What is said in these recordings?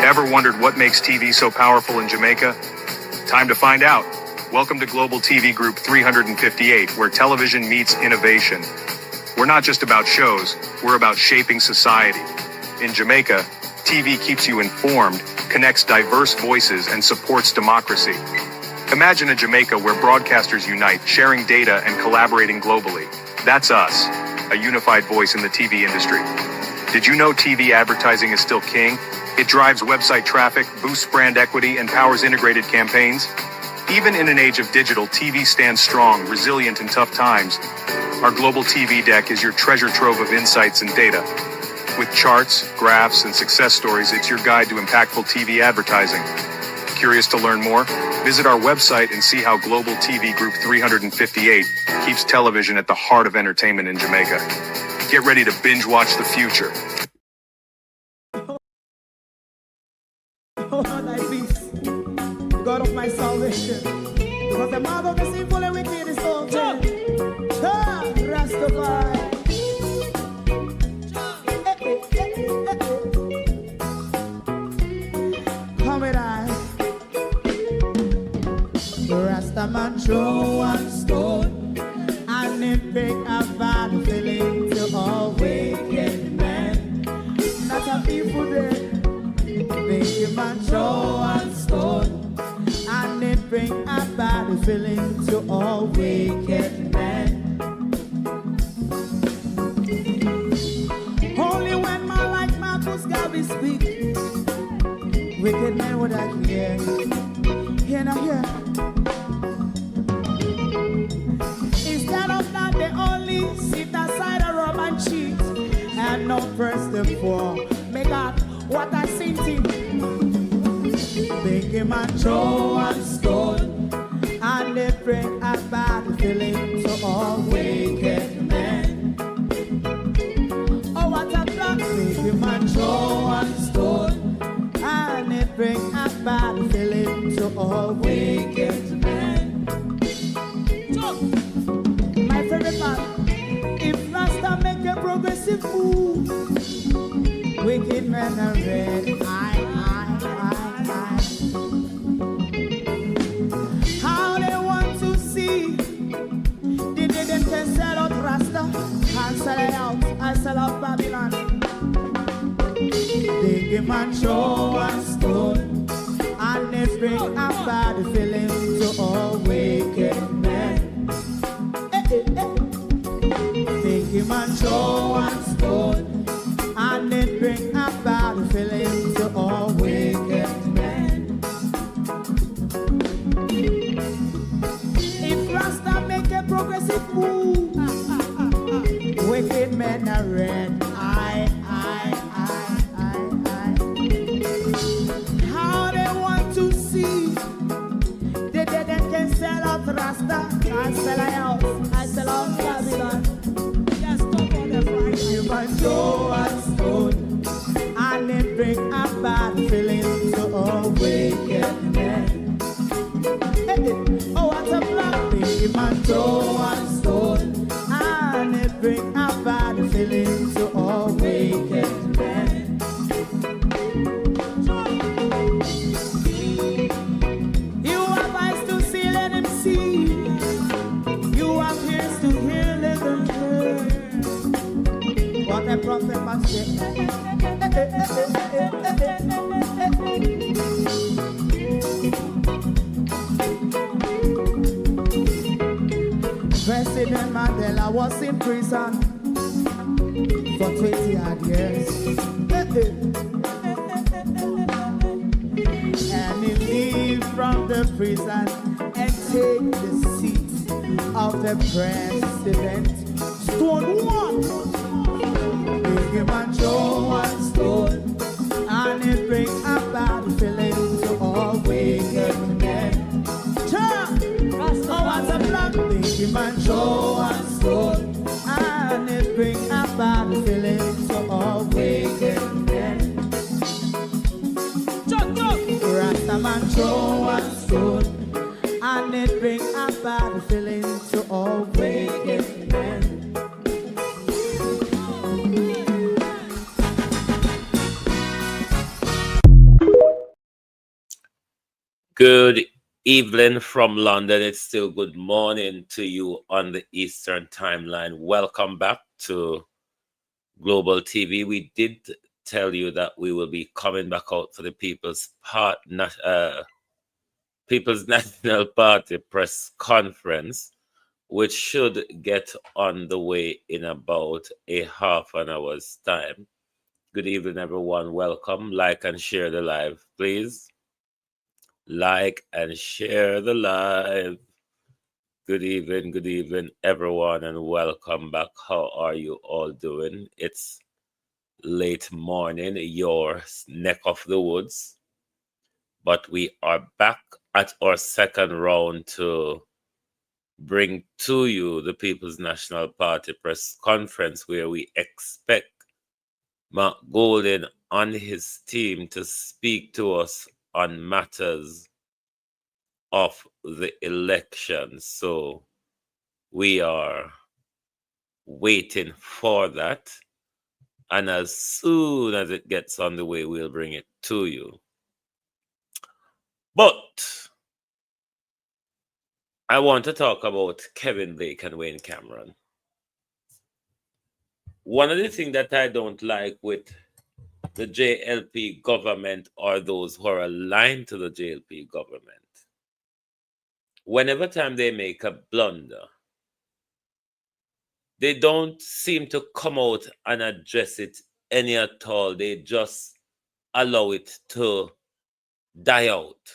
Ever wondered what makes TV so powerful in Jamaica? Time to find out. Welcome to Global TV Group 358, where television meets innovation. We're not just about shows, we're about shaping society. In Jamaica, TV keeps you informed, connects diverse voices, and supports democracy. Imagine a Jamaica where broadcasters unite, sharing data and collaborating globally. That's us, a unified voice in the TV industry. Did you know TV advertising is still king? It drives website traffic, boosts brand equity, and powers integrated campaigns. Even in an age of digital, TV stands strong, resilient in tough times. Our global TV deck is your treasure trove of insights and data. With charts, graphs, and success stories, it's your guide to impactful TV advertising. Curious to learn more? Visit our website and see how Global TV Group 358 keeps television at the heart of entertainment in Jamaica. Get ready to binge watch the future. Oh, thy peace, God of my salvation, because the mouth of the sinful and wicked is open. Rastafari. Come with I. Rastaman throw one stone, and it bring a bad feeling to all wicked men. Not a people there. Make a man throw one stone, and it bring a bad feeling to all wicked men. Only when man like Marcus Garvey speak, wicked men would I hear. Hear now hear. Instead of that, they only sit aside a rub and cheat, and not press the poor. Make out what I seen to. Make a man throw one stone, and they bring a bad feeling to all wicked men. Oh, what a plan. Make a man throw one stone, and they bring a bad feeling to all wicked men. So, my favorite part, if Rasta make a progressive move, wicked men are red, I. How they want to see, they didn't can sell out Rasta, and sell it out, and sell out Babylon. They give man throw one stone, and they bring a bad feeling to all wicked men. They give man throw one stone, and it bring a bad feeling to all wicked men. If Rasta make a progressive move, wicked men are red. How they want to see, they didn't can sell out Rasta, I sell out, I sell out Babylon. Just stop on the front. You might throw one stone, and it bring a bad feeling to all wicked men. Oh, what a black thing, man, throw one stone, and it bring a bad feeling to all wicked men. You have eyes to see, let him see. You have ears to hear, let them hear. What a prophet must say. President Mandela was in prison for 20 odd years. And he leave from the prison and take the seat of the president. Stone one. Big man throw one stone, and it bring a bad feeling to all wicked men. Oh, what's a black big man throw one stone, and it bring a bad feeling to all wicked men. Rasta man throw one stone, and it bring a bad feeling to all wicked men. Good evening from London. It's still good morning to you on the Eastern timeline. Welcome back to Global TV. We did tell you that we will be coming back out for the People's National Party press conference, which should get on the way in about a half an hour's time. Good evening, everyone. Welcome. Like and share the live, please. Like and share the live. Good evening, everyone, and welcome back. How are you all doing? It's late morning, your neck of the woods, but we are back at our second round to bring to you the People's National Party press conference, where we expect Mark Golden and his team to speak to us on matters of the election. So we are waiting for that. And as soon as it gets on the way, we'll bring it to you. But I want to talk about Kevin Blake and Wayne Cameron. One of the things that I don't like with the JLP government, or those who are aligned to the JLP government, whenever time they make a blunder, they don't seem to come out and address it any at all. They just allow it to die out.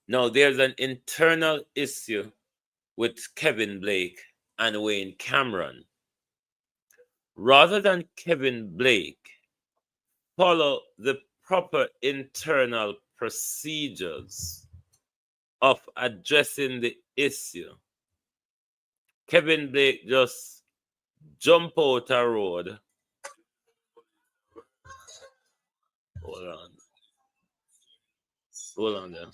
Now, there's an internal issue with Kevin Blake and Wayne Cameron. Rather than Kevin Blake follow the proper internal procedures of addressing the issue, Kevin Blake just jump out a road. Hold on there.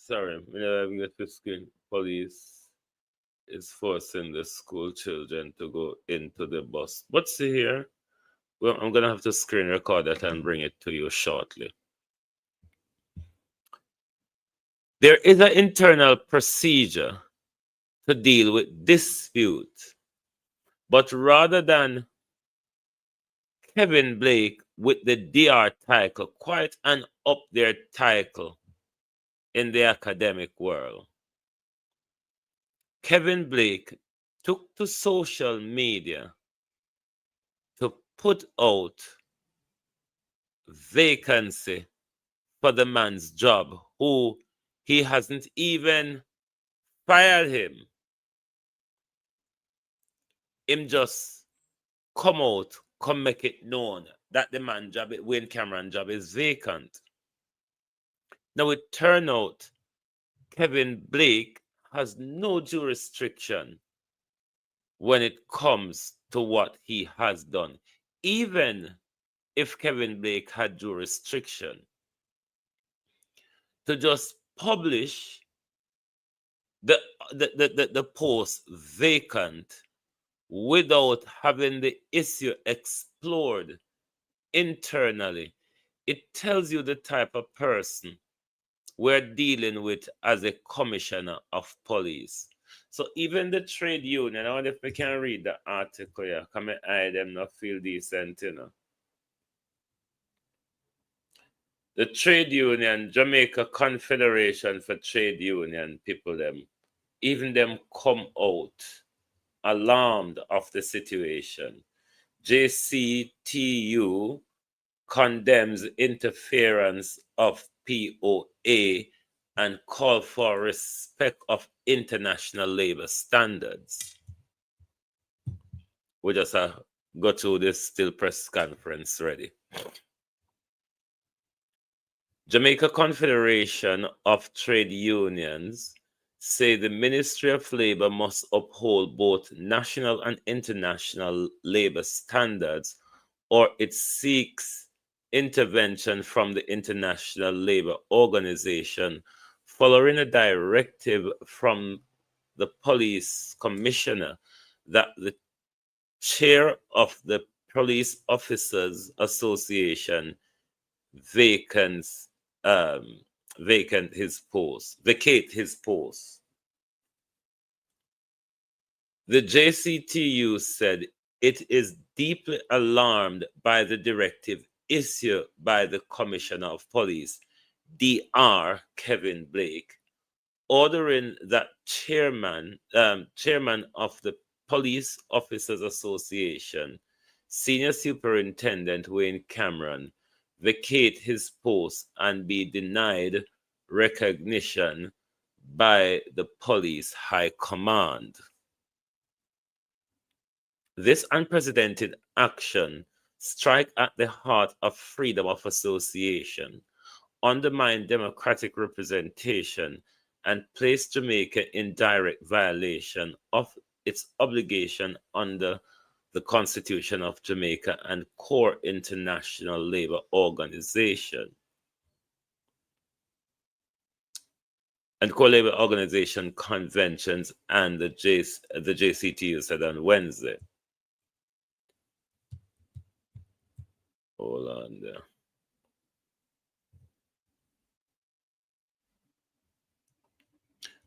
Sorry, we get to screen. Police is forcing the school children to go into the bus. But see here, well, I'm gonna have to screen record that and bring it to you shortly. There is an internal procedure to deal with dispute, but rather than Kevin Blake with the DR title, quite an up there title in the academic world, Kevin Blake took to social media to put out vacancy for the man's job, who he hasn't even fired him. Him just come out, come make it known that the man's job, Wayne Cameron job, is vacant. Now it turned out Kevin Blake has no jurisdiction when it comes to what he has done. Even if Kevin Blake had jurisdiction to just publish the post vacant without having the issue explored internally, it tells you the type of person we're dealing with as a commissioner of police. So even the trade union, I wonder if we can read the article here. Come and I them not feel decent, you know. The trade union, Jamaica Confederation for Trade Union people, them, even them come out alarmed of the situation. JCTU condemns interference of POA and call for respect of international labor standards. We just go to this still press conference ready. Jamaica Confederation of Trade Unions say the Ministry of Labor must uphold both national and international labor standards, or it seeks intervention from the International Labor Organization following a directive from the police commissioner that the chair of the Police Officers Association vacates vacate his post. The JCTU said it is deeply alarmed by the directive issued by the Commissioner of Police, Dr. Kevin Blake, ordering that chairman of the Police Officers Association, Senior Superintendent Wayne Cameron, vacate his post and be denied recognition by the police high command. This unprecedented action strikes at the heart of freedom of association, undermine democratic representation, and place Jamaica in direct violation of its obligation under the Constitution of Jamaica and core international labor organization. And core labor organization conventions and the JCTU said on Wednesday. Hold on there.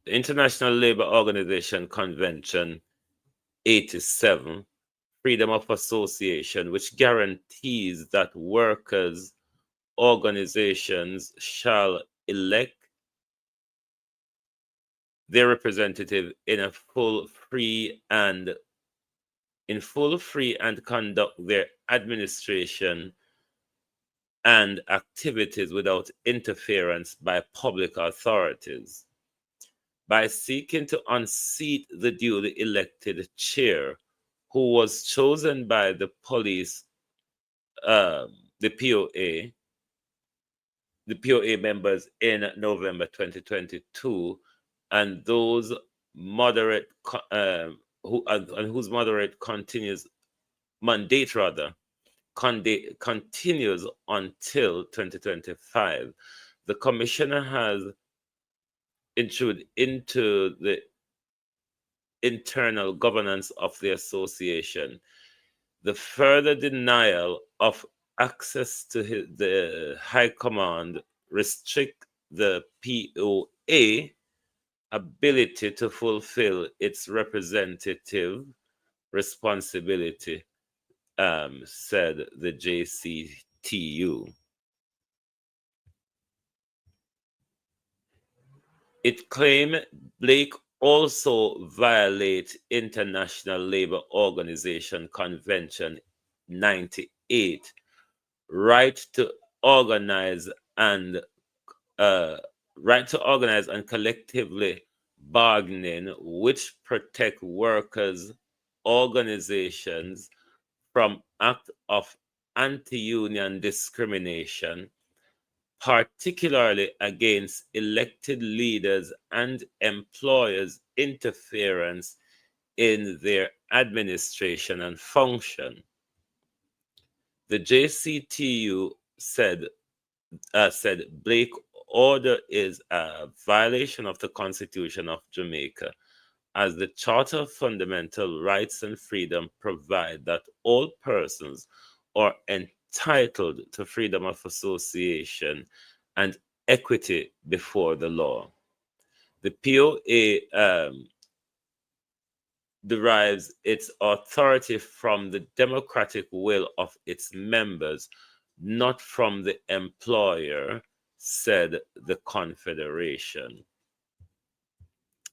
The International Labour Organization Convention 87, Freedom of Association, which guarantees that workers' organizations shall elect their representative in full, free, and conduct their administration and activities without interference by public authorities. By seeking to unseat the duly elected chair, who was chosen by the police, the POA members in November 2022, and those moderate whose moderate mandate continues until 2025. The commissioner has intruded into the internal governance of the association. The further denial of access to the high command restrict the POA ability to fulfill its representative responsibility, said the JCTU. It claimed Blake also violates International Labour Organization Convention 98, right to organize and collectively bargaining, which protect workers' organizations from act of anti-union discrimination, particularly against elected leaders and employers' interference in their administration and function. The JCTU said Blake order is a violation of the Constitution of Jamaica, as the Charter of Fundamental Rights and Freedom provide that all persons are entitled to freedom of association and equity before the law. The POA derives its authority from the democratic will of its members, not from the employer, said the Confederation.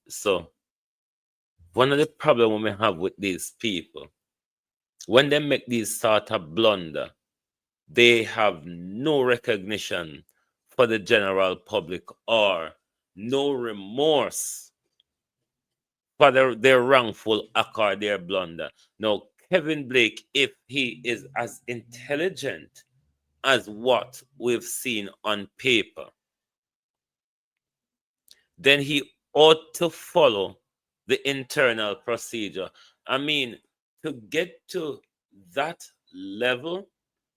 So, one of the problems we have with these people, when they make these sort of blunder, they have no recognition for the general public or no remorse for their wrongful act or their blunder. Now, Kevin Blake, if he is as intelligent as what we've seen on paper, then he ought to follow the internal procedure. I mean, to get to that level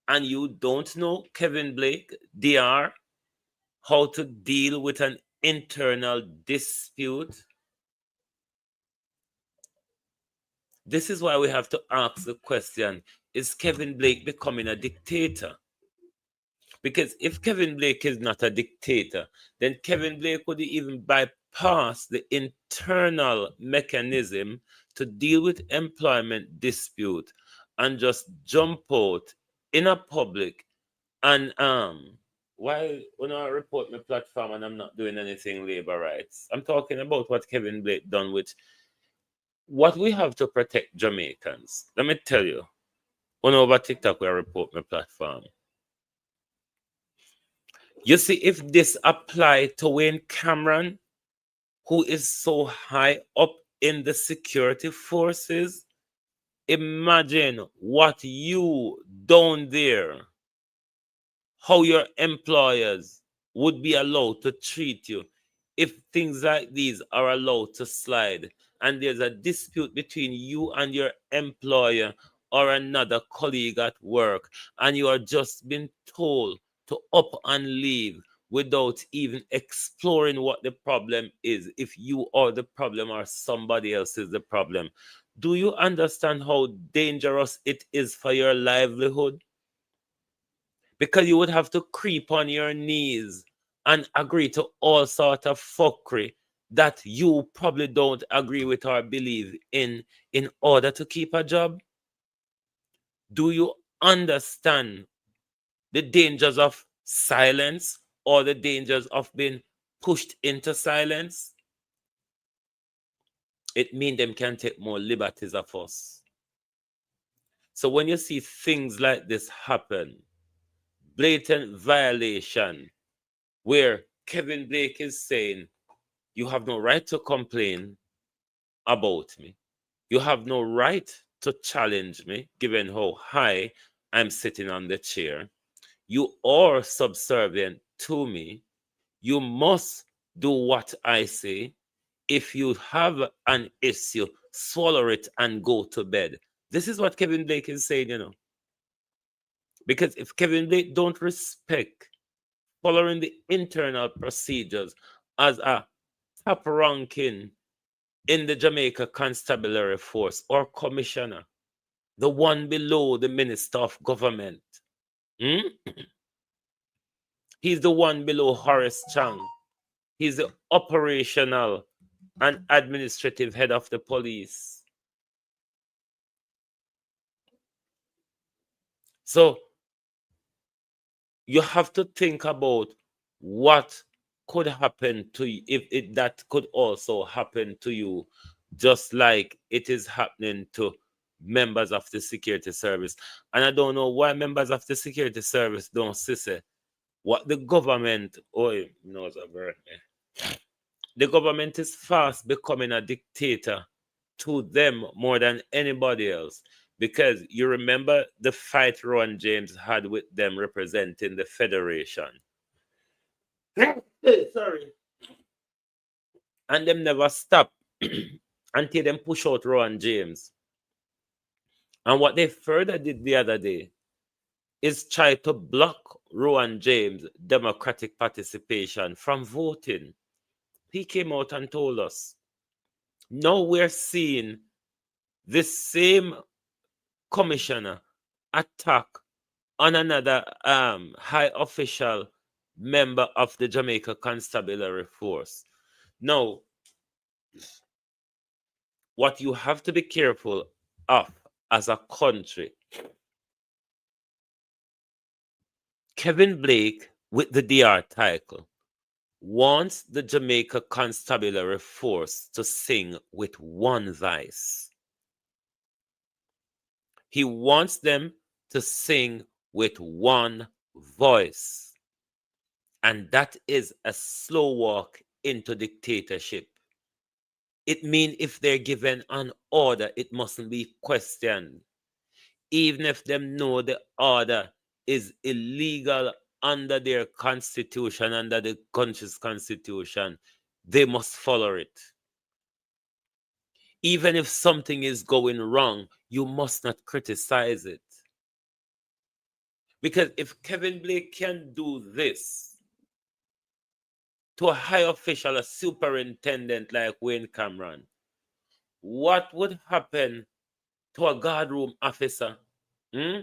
and you don't know, Kevin Blake, DR, how to deal with an internal dispute. This is why we have to ask the question, is Kevin Blake becoming a dictator? Because if Kevin Blake is not a dictator, then Kevin Blake would even bypass the internal mechanism to deal with employment dispute and just jump out in a public and why when I report my platform and I'm not doing anything labor rights, I'm talking about what Kevin Blake done with what we have to protect Jamaicans. Let me tell you, on over TikTok where I report my platform. You see, if this apply to Wayne Cameron, who is so high up in the security forces, imagine what you down there, how your employers would be allowed to treat you if things like these are allowed to slide and there's a dispute between you and your employer or another colleague at work and you are just been told to up and leave without even exploring what the problem is, if you are the problem or somebody else is the problem. Do you understand how dangerous it is for your livelihood? Because you would have to creep on your knees and agree to all sort of fuckery that you probably don't agree with or believe in order to keep a job. Do you understand the dangers of silence or the dangers of being pushed into silence? It means them can take more liberties of us. So when you see things like this happen, blatant violation, where Kevin Blake is saying, you have no right to complain about me. You have no right to challenge me, given how high I'm sitting on the chair. You are subservient to me. You must do what I say. If you have an issue, swallow it and go to bed. This is what Kevin Blake is saying, you know. Because if Kevin Blake don't respect following the internal procedures as a top ranking in the Jamaica Constabulary Force or commissioner, the one below the Minister of Government. He's the one below Horace Chang. He's the operational and administrative head of the police. So you have to think about what could happen to you if that could also happen to you, just like it is happening to members of the security service. And I don't know why members of the security service don't see what the government, the government is fast becoming a dictator to them more than anybody else. Because you remember the fight Ron James had with them representing the Federation. Sorry. And them never stop until them push out Ron James. And what they further did the other day is try to block Rowan James' democratic participation from voting. He came out and told us, now we're seeing this same commissioner attack on another high official member of the Jamaica Constabulary Force. Now, what you have to be careful of as a country, Kevin Blake with the DR title wants the Jamaica Constabulary Force to sing with one voice. He wants them to sing with one voice. And that is a slow walk into dictatorship. It means if they're given an order, it mustn't be questioned. Even if them know the order is illegal under their constitution, under the country's constitution, they must follow it. Even if something is going wrong, you must not criticize it. Because if Kevin Blake can do this, to a high official, a superintendent like Wayne Cameron, what would happen to a guardroom officer? Hmm?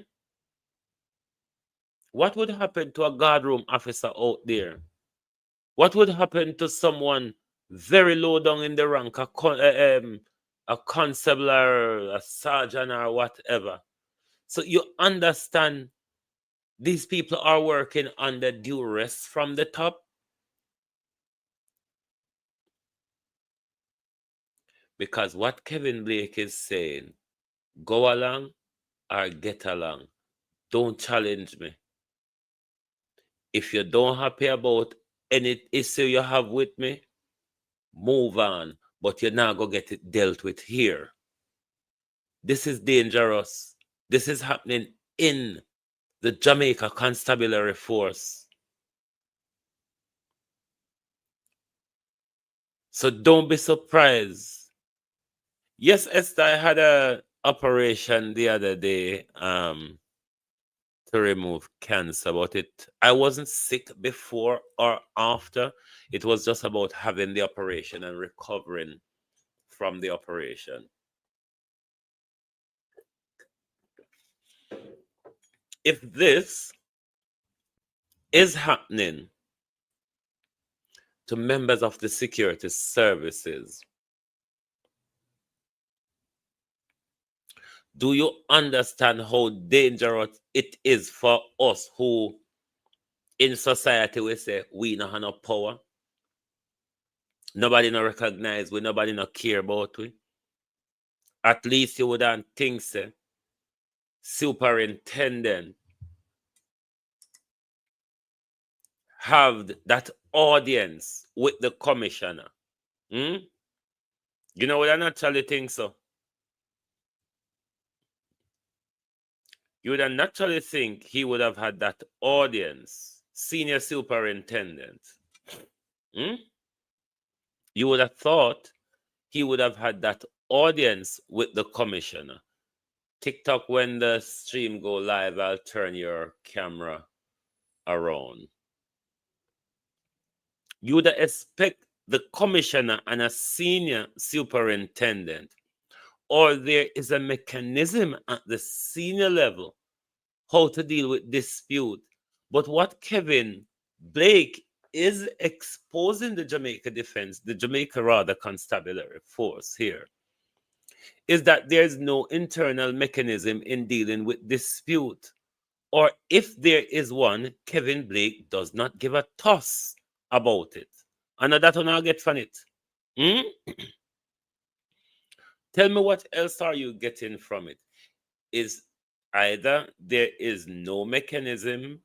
What would happen to a guardroom officer out there? What would happen to someone very low down in the rank, a constable or a sergeant or whatever? So you understand these people are working under duress from the top. Because what Kevin Blake is saying, go along or get along. Don't challenge me. If you don't happy about any issue you have with me, move on. But you're not going to get it dealt with here. This is dangerous. This is happening in the Jamaica Constabulary Force. So don't be surprised. Yes, Esther, I had a operation the other day to remove cancer, but I wasn't sick before or after. It was just about having the operation and recovering from the operation. If this is happening to members of the security services, do you understand how dangerous it is for us who in society we say we don't have no power? Nobody no recognize we, nobody no care about we. At least you wouldn't think so. Superintendent have that audience with the commissioner. Hmm? You know what I naturally think so? You would naturally think he would have had that audience, senior superintendent. Hmm? You would have thought he would have had that audience with the commissioner. TikTok, when the stream go live, I'll turn your camera around. You would expect the commissioner and a senior superintendent, or there is a mechanism at the senior level how to deal with dispute. But what Kevin Blake is exposing the Jamaica defense, the Jamaica rather constabulary force here, is that there's no internal mechanism in dealing with dispute. Or if there is one, Kevin Blake does not give a toss about it. And that will not get from it. Hmm? Tell me what else are you getting from it? Is either there is no mechanism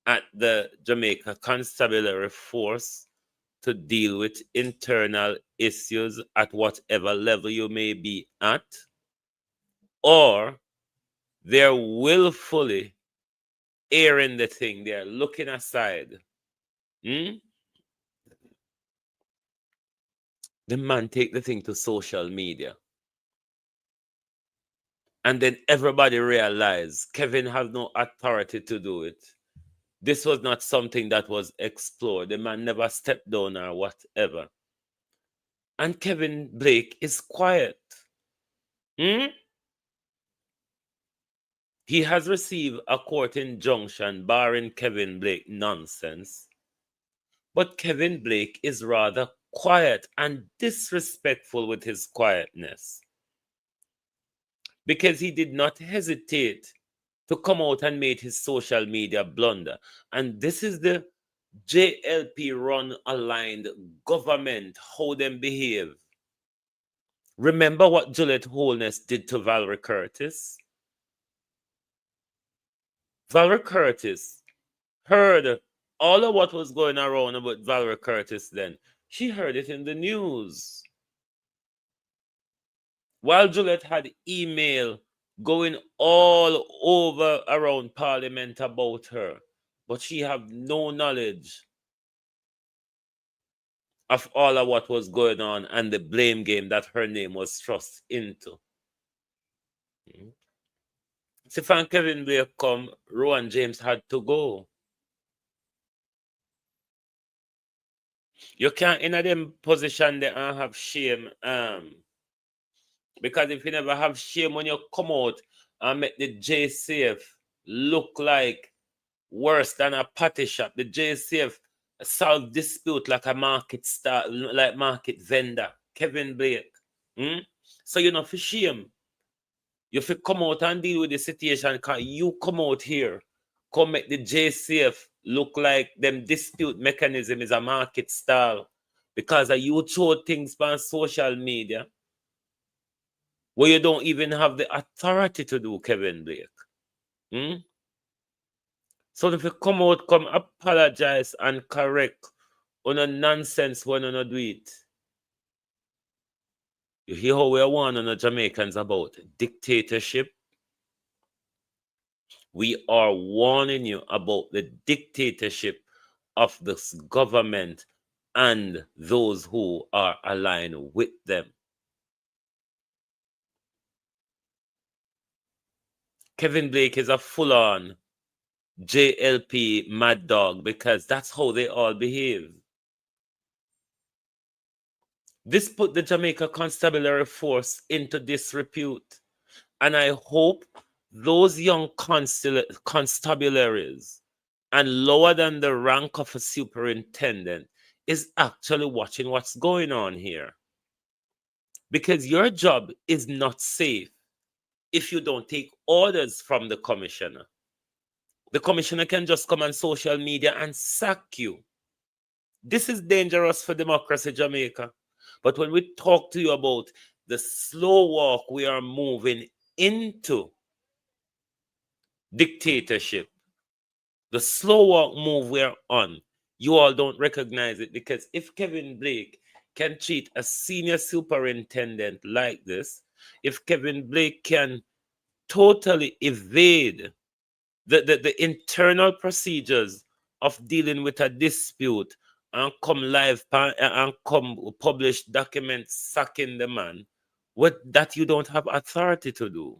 at the Jamaica Constabulary Force to deal with internal issues at whatever level you may be at, or they're willfully airing the thing, they're looking aside. Hmm? The man take the thing to social media. And then everybody realize Kevin has no authority to do it. This was not something that was explored. The man never stepped down or whatever. And Kevin Blake is quiet. Hmm? He has received a court injunction barring Kevin Blake nonsense. But Kevin Blake is rather quiet and disrespectful with his quietness, because he did not hesitate to come out and make his social media blunder. And this is the JLP run aligned government, how them behave. Remember what Juliet Holness did to Valerie Curtis? Valerie Curtis heard all of what was going around about Valerie Curtis then. She heard it in the news. While Juliet had email going all over around Parliament about her, but she had no knowledge of all of what was going on and the blame game that her name was thrust into. So when Kevin Blake come, Rowan James had to go. You can't in a them position there and have shame. Because if you never have shame when you come out and make the JCF look like worse than a patty shop, the JCF solve dispute like a market star, like market vendor, Kevin Blake. So you know for shame. You have to come out and deal with the situation because you come out here, come make the JCF look like them dispute mechanism is a market style because you throw things on social media where you don't even have the authority to do, Kevin Blake. So if you come out, come apologize and correct on a nonsense when you not do it. You hear how we are warning the Jamaicans about dictatorship? We are warning you about the dictatorship of this government and those who are aligned with them. Kevin Blake is a full-on JLP mad dog because that's how they all behave. This put the Jamaica Constabulary Force into disrepute. And I hope those young constabularies and lower than the rank of a superintendent is actually watching what's going on here. Because your job is not safe if you don't take orders from the commissioner. The commissioner can just come on social media and sack you. This is dangerous for democracy, Jamaica. But when we talk to you about the slow walk we are moving into dictatorship, the slow walk move we're on, you all don't recognize it because if Kevin Blake can treat a senior superintendent like this, if Kevin Blake can totally evade the internal procedures of dealing with a dispute and come live and come publish documents sacking the man, what that you don't have authority to do.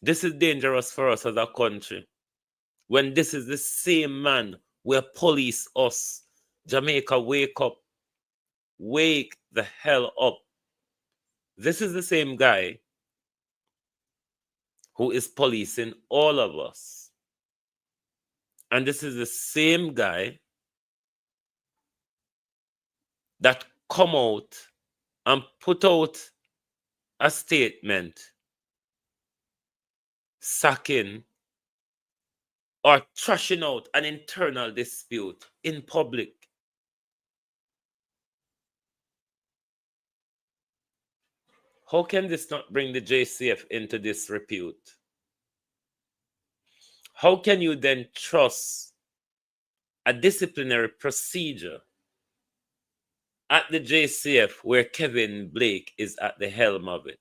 This is dangerous for us as a country. When this is the same man where police us, Jamaica, wake up. Wake the hell up. This is the same guy who is policing all of us. And this is the same guy that come out and put out a statement sacking or trashing out an internal dispute in public. How can this not bring the JCF into disrepute? How can you then trust a disciplinary procedure at the JCF where Kevin Blake is at the helm of it?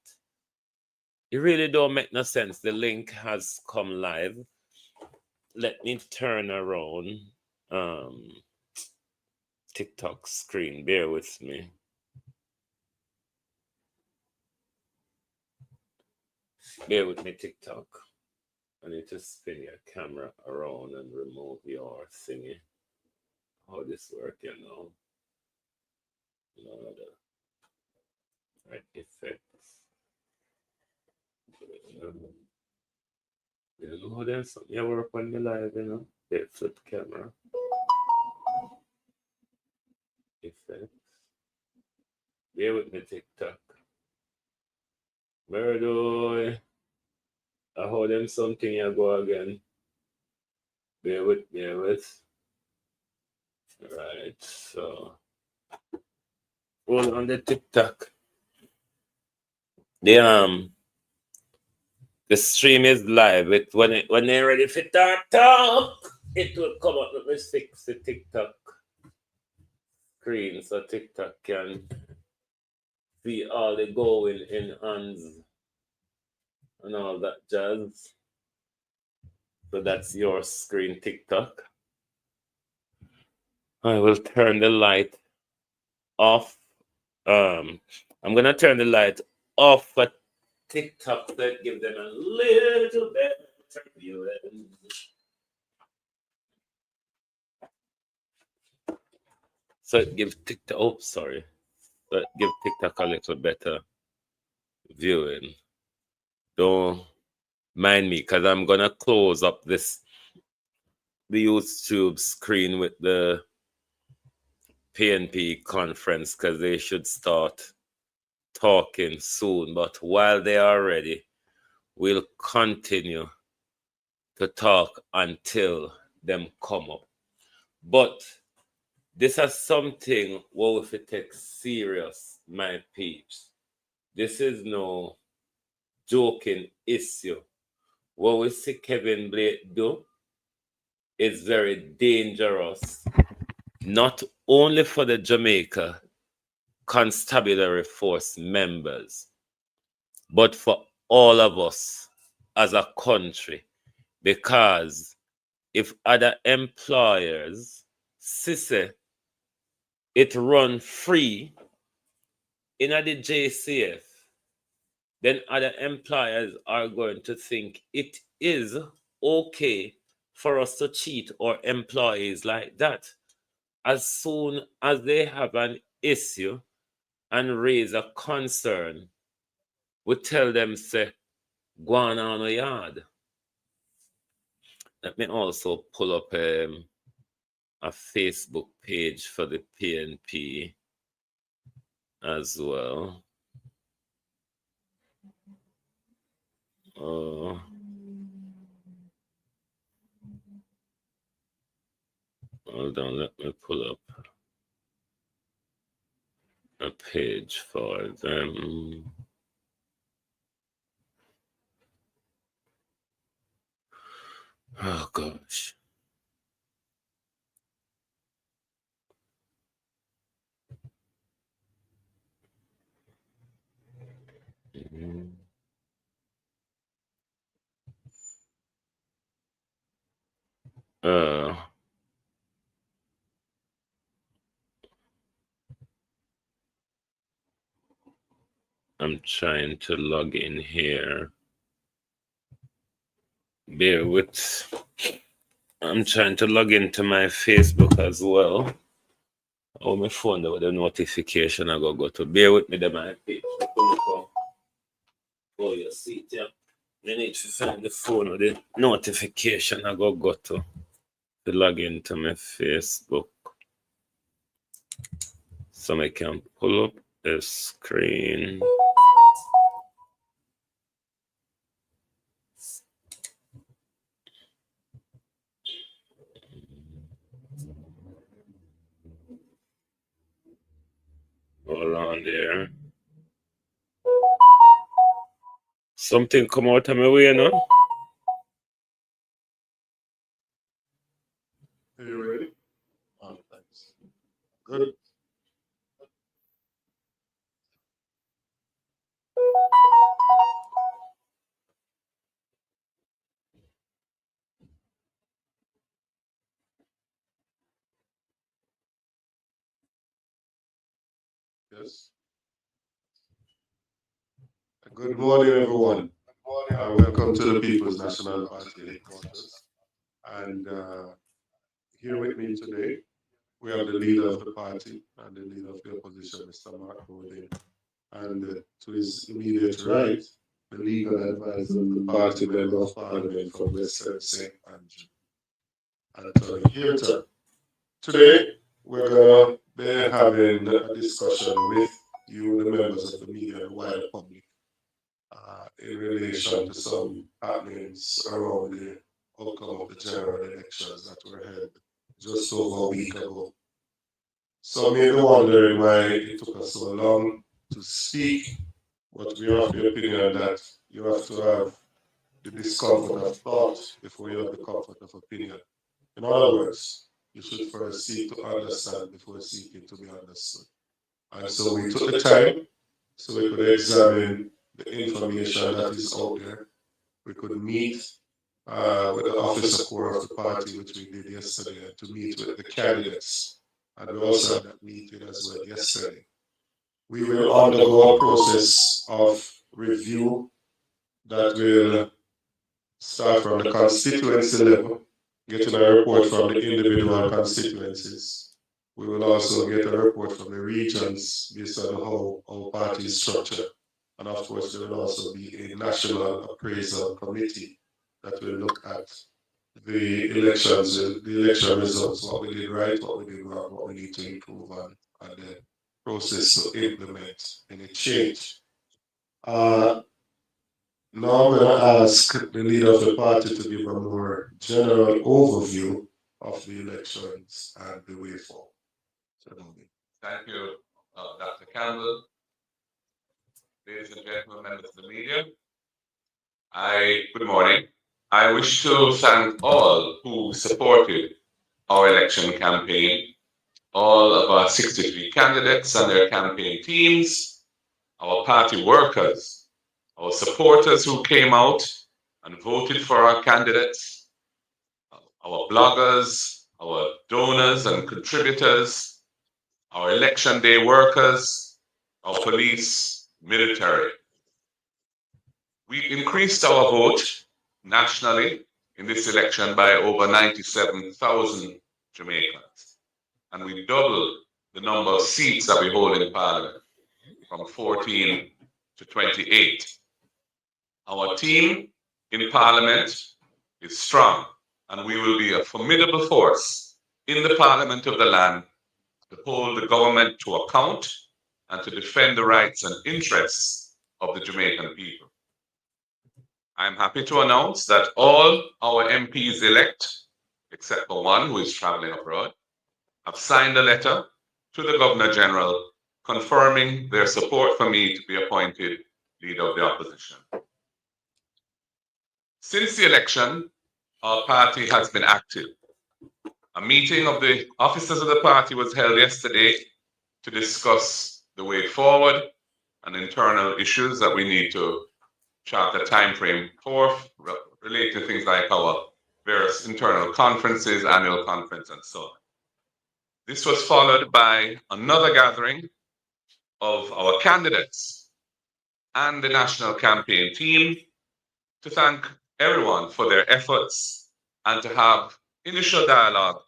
It really don't make no sense. The link has come live. Let me turn around TikTok screen. Bear with me. Bear with me, TikTok. I need to spin your camera around and remove your thingy. How this work, you know? The right effects. You know how there's something you work on the live, you know? The flip camera. Effects. Bear with me, TikTok. Where do I hold them something you go again? Bear with. Right, so hold on the TikTok. The stream is live. When they're ready for talk, it will come up. Let me fix the TikTok screen so TikTok can see all the going in hands and all that jazz. So that's your screen, TikTok. I will turn the light off. I'm gonna turn the light off for TikTok to give them a little bit of viewing. So it give TikTok. Oh, sorry. So it give TikTok a little better viewing. Don't mind me, because I'm gonna close up the YouTube screen with the PNP conference, because they should start talking soon. But while they are ready, we'll continue to talk until them come up. But this is something what we take serious, my peeps. This is no joking issue. What we see Kevin Blake do is very dangerous, not only for the Jamaica Constabulary Force members, but for all of us as a country. Because if other employers see it run free in the JCF, then other employers are going to think it is okay for us to cheat our employees like that. As soon as they have an issue and raise a concern, we tell them, say, go on a yard. Let me also pull up a Facebook page for the PNP as well. Hold on, let me pull up a page for them. Oh gosh. I'm trying to log in here. Bear with. I'm trying to log into my Facebook as well. Oh, my phone with the notification I go to. Bear with me, the my page. Oh, you see it, yeah. You need to find the phone with the notification I go to log into my Facebook. So I can pull up the screen. Hold on there. Something come out of my way, you know? Are you ready? Oh, thanks. Good. Yes. Good morning, everyone. Welcome to the People's National Party headquarters. And here with me today, we have the leader of the party and the leader of the opposition, Mr. Mark Bowden. And to his immediate right, the legal advisor of the party, member of parliament from Western St. Andrew, Anthony Hilton. Today, we're going to be having a discussion with you, the members of the media and the wider public, in relation to some happenings around the outcome of the general elections that were held just over a week ago. Some may be wondering why it took us so long to speak, but we are of the opinion that you have to have the discomfort of thought before you have the comfort of opinion. In other words, you should first seek to understand before seeking to be understood. And so we took the time so we could examine the information that is out there. We could meet with the officer corps of the party, which we did yesterday, and to meet with the candidates. And we also had that meeting as well yesterday. We will undergo a process of review that will start from the constituency level, getting a report from the individual constituencies. We will also get a report from the regions based on how our party is structured. And of course, there will also be a national appraisal committee that will look at the elections, the election results, what we did right, what we did wrong, what we need to improve on, and the process to implement any change. Now I'm going to ask the leader of the party to give a more general overview of the elections and the way forward. Thank you, Dr. Campbell. Ladies and gentlemen, members of the media, good morning. I wish to thank all who supported our election campaign, all of our 63 candidates and their campaign teams, our party workers, our supporters who came out and voted for our candidates, our bloggers, our donors and contributors, our election day workers, our police, military. We increased our vote nationally in this election by over 97,000 Jamaicans. And we doubled the number of seats that we hold in Parliament from 14 to 28. Our team in Parliament is strong, and we will be a formidable force in the Parliament of the land to hold the government to account and to defend the rights and interests of the Jamaican people. I'm happy to announce that all our MPs elect, except for one who is traveling abroad, have signed a letter to the Governor General confirming their support for me to be appointed leader of the opposition. Since the election, our party has been active. A meeting of the officers of the party was held yesterday to discuss the way forward and internal issues that we need to chart a time frame for, related to things like our various internal conferences, annual conference, and so on. This was followed by another gathering of our candidates and the national campaign team to thank everyone for their efforts and to have initial dialogue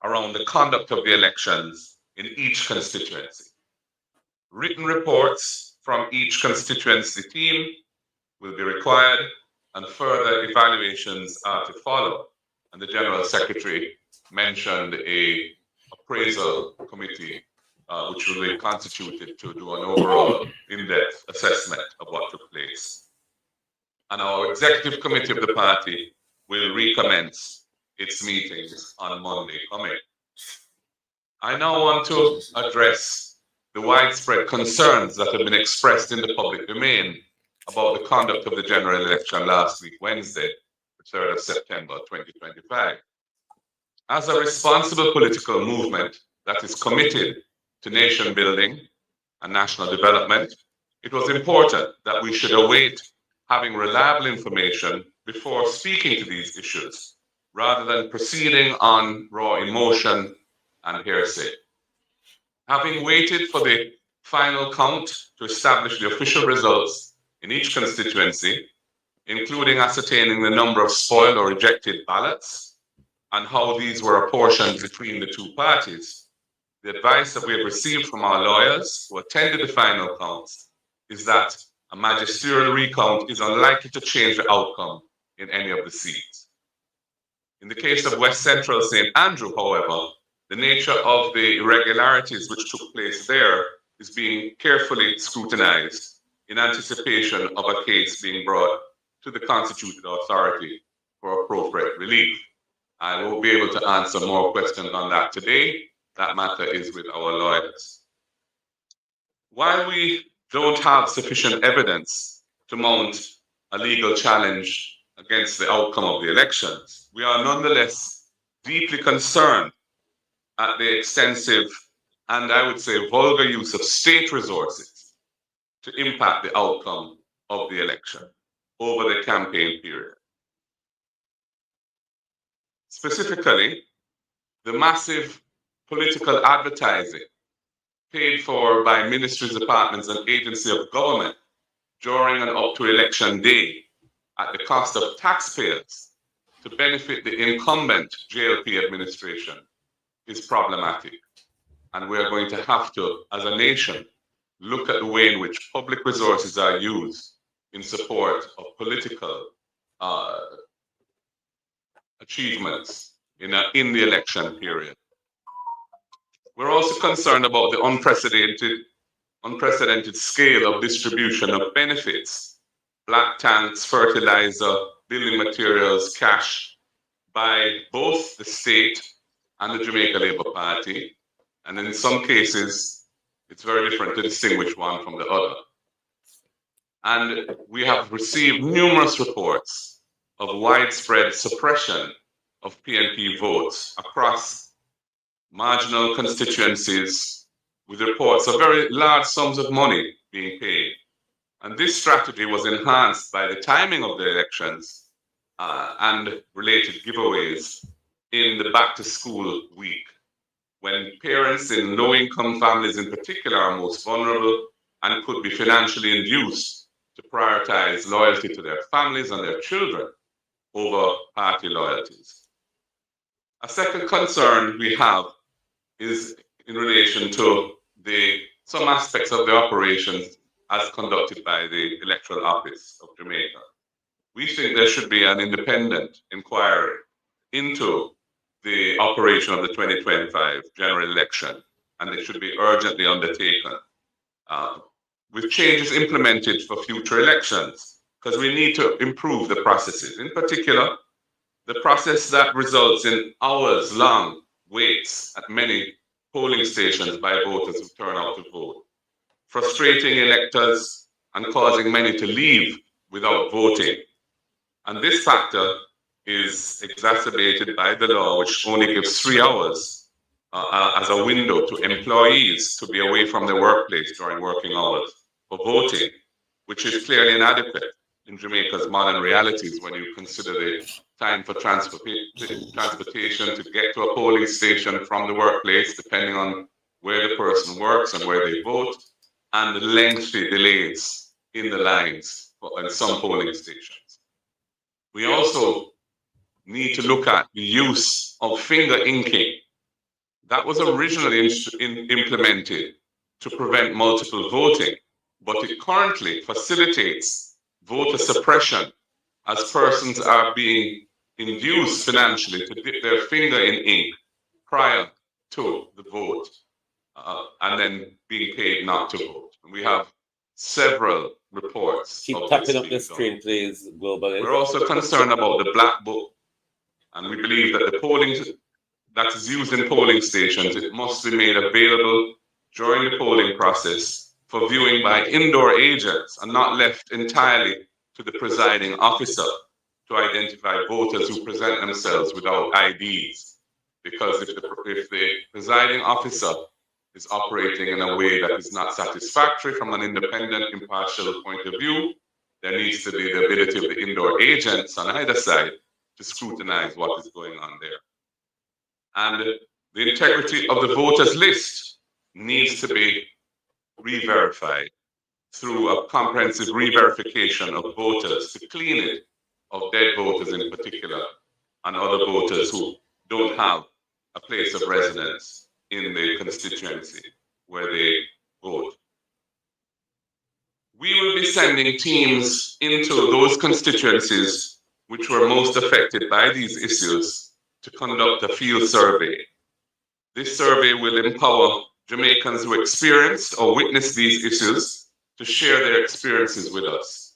around the conduct of the elections in each constituency. Written reports from each constituency team will be required, and further evaluations are to follow. And the General Secretary mentioned an appraisal committee which will be constituted to do an overall in-depth assessment of what took place. And our executive committee of the party will recommence its meetings on Monday coming. I now want to address the widespread concerns that have been expressed in the public domain about the conduct of the general election last week, Wednesday, the 3rd of September, 2025. As a responsible political movement that is committed to nation building and national development, it was important that we should await having reliable information before speaking to these issues, rather than proceeding on raw emotion and hearsay. Having waited for the final count to establish the official results in each constituency, including ascertaining the number of spoiled or rejected ballots and how these were apportioned between the two parties, the advice that we have received from our lawyers who attended the final counts is that a magisterial recount is unlikely to change the outcome in any of the seats. In the case of West Central St. Andrew, however, the nature of the irregularities which took place there is being carefully scrutinized in anticipation of a case being brought to the constituted authority for appropriate relief. I won't be able to answer more questions on that today. That matter is with our lawyers. While we don't have sufficient evidence to mount a legal challenge against the outcome of the elections, we are nonetheless deeply concerned at the extensive and I would say vulgar use of state resources to impact the outcome of the election over the campaign period. Specifically, the massive political advertising paid for by ministries, departments, and agencies of government during and up to election day at the cost of taxpayers to benefit the incumbent JLP administration is problematic. And we are going to have to, as a nation, look at the way in which public resources are used in support of political achievements in the election period. We're also concerned about the unprecedented scale of distribution of benefits, black tanks, fertilizer, building materials, cash, by both the state and the Jamaica Labour Party. And in some cases, it's very different to distinguish one from the other. And we have received numerous reports of widespread suppression of PNP votes across marginal constituencies, with reports of very large sums of money being paid. And this strategy was enhanced by the timing of the elections and related giveaways in the back to school week, when parents in low-income families in particular are most vulnerable and could be financially induced to prioritize loyalty to their families and their children over party loyalties. A second concern we have is in relation to some aspects of the operations as conducted by the Electoral Office of Jamaica. We think there should be an independent inquiry into the operation of the 2025 general election, and it should be urgently undertaken with changes implemented for future elections, because we need to improve the processes. In particular, the process that results in hours-long waits at many polling stations by voters who turn out to vote, frustrating electors and causing many to leave without voting. And this factor is exacerbated by the law, which only gives 3 hours as a window to employees to be away from their workplace during working hours for voting, which is clearly inadequate in Jamaica's modern realities when you consider the time for transportation to get to a polling station from the workplace, depending on where the person works and where they vote, and the lengthy delays in the lines in some polling stations. We also need to look at the use of finger inking. That was originally implemented to prevent multiple voting, but it currently facilitates voter suppression as persons are being induced financially to dip their finger in ink prior to the vote and then being paid not to vote. And we have several reports. Keep tapping up the screen, please, globally. We're also concerned about the black book, and we believe that the polling that is used in polling stations, it must be made available during the polling process for viewing by indoor agents and not left entirely to the presiding officer to identify voters who present themselves without IDs. Because if the presiding officer is operating in a way that is not satisfactory from an independent, impartial point of view, there needs to be the ability of the indoor agents on either side to scrutinize what is going on there. And the integrity of the voters list needs to be re-verified through a comprehensive re-verification of voters to clean it of dead voters in particular and other voters who don't have a place of residence in the constituency where they vote. We will be sending teams into those constituencies which were most affected by these issues to conduct a field survey. This survey will empower Jamaicans who experienced or witnessed these issues to share their experiences with us.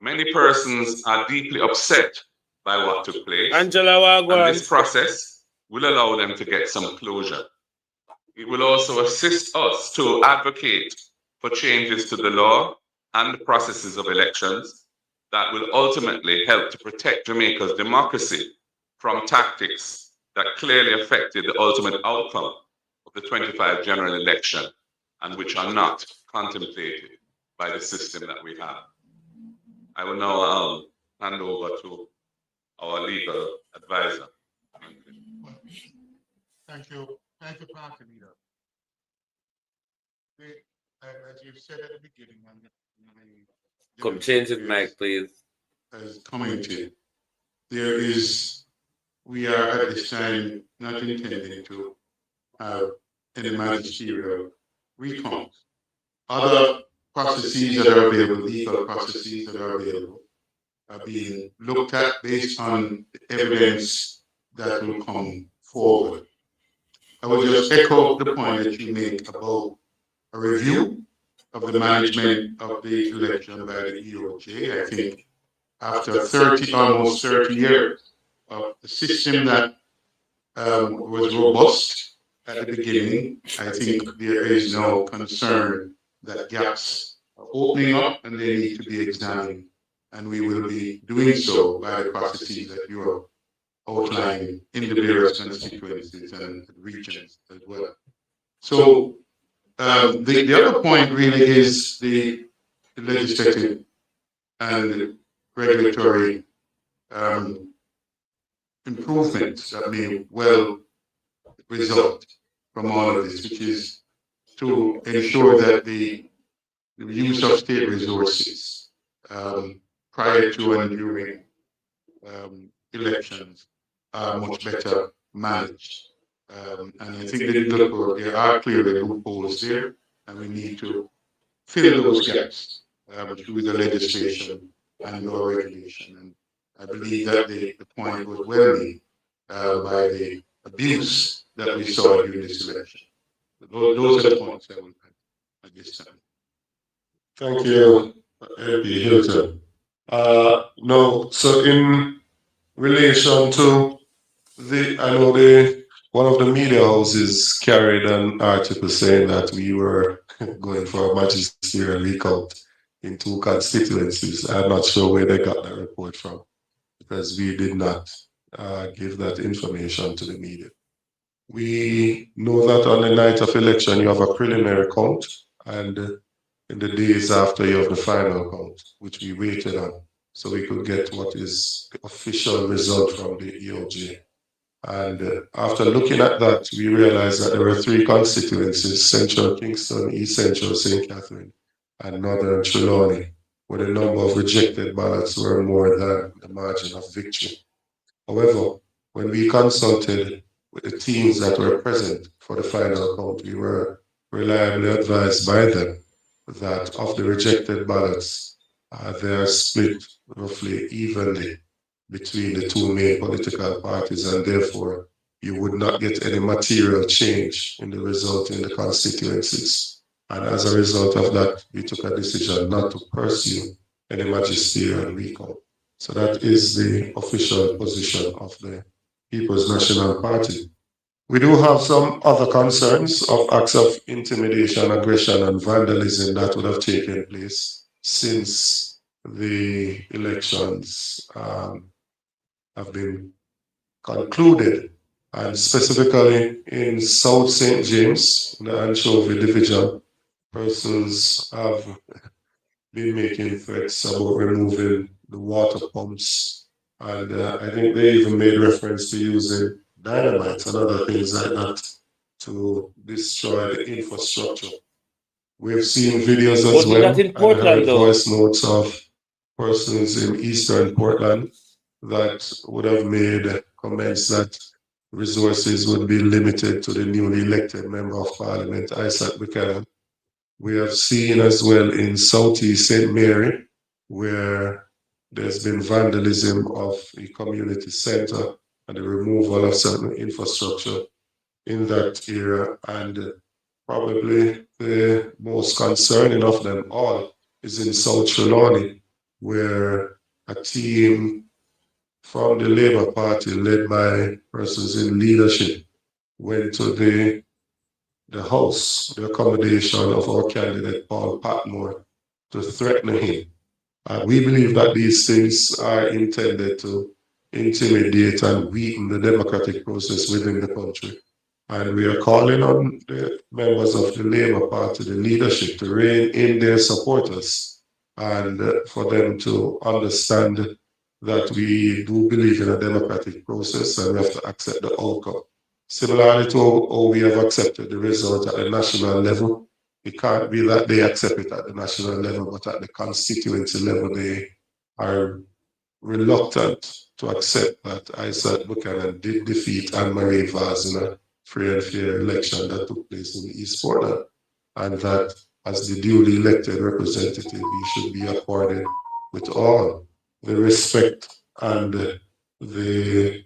Many persons are deeply upset by what took place, and this process will allow them to get some closure. It will also assist us to advocate for changes to the law and the processes of elections that will ultimately help to protect Jamaica's democracy from tactics that clearly affected the ultimate outcome of the 25 general election and which are not contemplated by the system that we have. I will now hand over to our legal advisor. Thank you, Party Leader. As you said at the beginning, come change it, Mike, please. As commented, we are at this time not intending to have any magisterial recount. Other processes that are available, legal processes that are available, are being looked at based on the evidence that will come forward. I would just echo the point that you make about a review of the management of the election by the EOJ. I think after almost 30 years of a system that was robust at the beginning, I think there is no concern that gaps are opening up and they need to be examined. And we will be doing so by the processes that you are outlining in the various constituencies and regions as well. So the other point really is the legislative and regulatory improvements that may well result from all of this, which is to ensure that the use of state resources prior to and during elections are much better managed. And I think there are clearly loopholes there, and we need to fill those gaps through the legislation and law regulation. And I believe that the point was well made by the abuse that we saw during this election. Those are the points I will make at this time. Thank you, MP Hilton. No, so in relation to I know one of the media houses carried an article saying that we were going for a magisterial recount in 2 constituencies. I'm not sure where they got that report from, because we did not give that information to the media. We know that on the night of election you have a preliminary count, and in the days after you have the final count, which we waited on, so we could get what is the official result from the EOJ. And after looking at that, we realized that there were 3 constituencies: Central Kingston, East Central St. Catherine, and Northern Trelawney, where the number of rejected ballots were more than the margin of victory. However, when we consulted with the teams that were present for the final count, we were reliably advised by them that of the rejected ballots, they are split roughly evenly between the 2 main political parties, and therefore you would not get any material change in the result in the constituencies. And as a result of that, we took a decision not to pursue any magisterial recount. So that is the official position of the People's National Party. We do have some other concerns of acts of intimidation, aggression, and vandalism that would have taken place since the elections have been concluded, and specifically in South St. James, in the Anchovy Division, persons have been making threats about removing the water pumps, and I think they even made reference to using dynamite and other things like that to destroy the infrastructure. We've seen videos as well and heard voice notes of persons in Eastern Portland that would have made comments that resources would be limited to the newly elected Member of Parliament, Isaac Buchanan. We have seen as well in Southeast St. Mary, where there's been vandalism of a community center and the removal of certain infrastructure in that area. And probably the most concerning of them all is in South Trelawney, where a team from the Labour Party, led by persons in leadership, went to the house, the accommodation of our candidate Paul Patmore, to threaten him. We believe that these things are intended to intimidate and weaken the democratic process within the country. And we are calling on the members of the Labour Party, the leadership, to rein in their supporters and for them to understand that we do believe in a democratic process and we have to accept the outcome. Similarly to how we have accepted the result at the national level, it can't be that they accept it at the national level, but at the constituency level, they are reluctant to accept that Isaac Buchanan did defeat Anne-Marie Vaz in a free and fair election that took place in East Portland, and that as the duly elected representative, you should be accorded with all the respect and the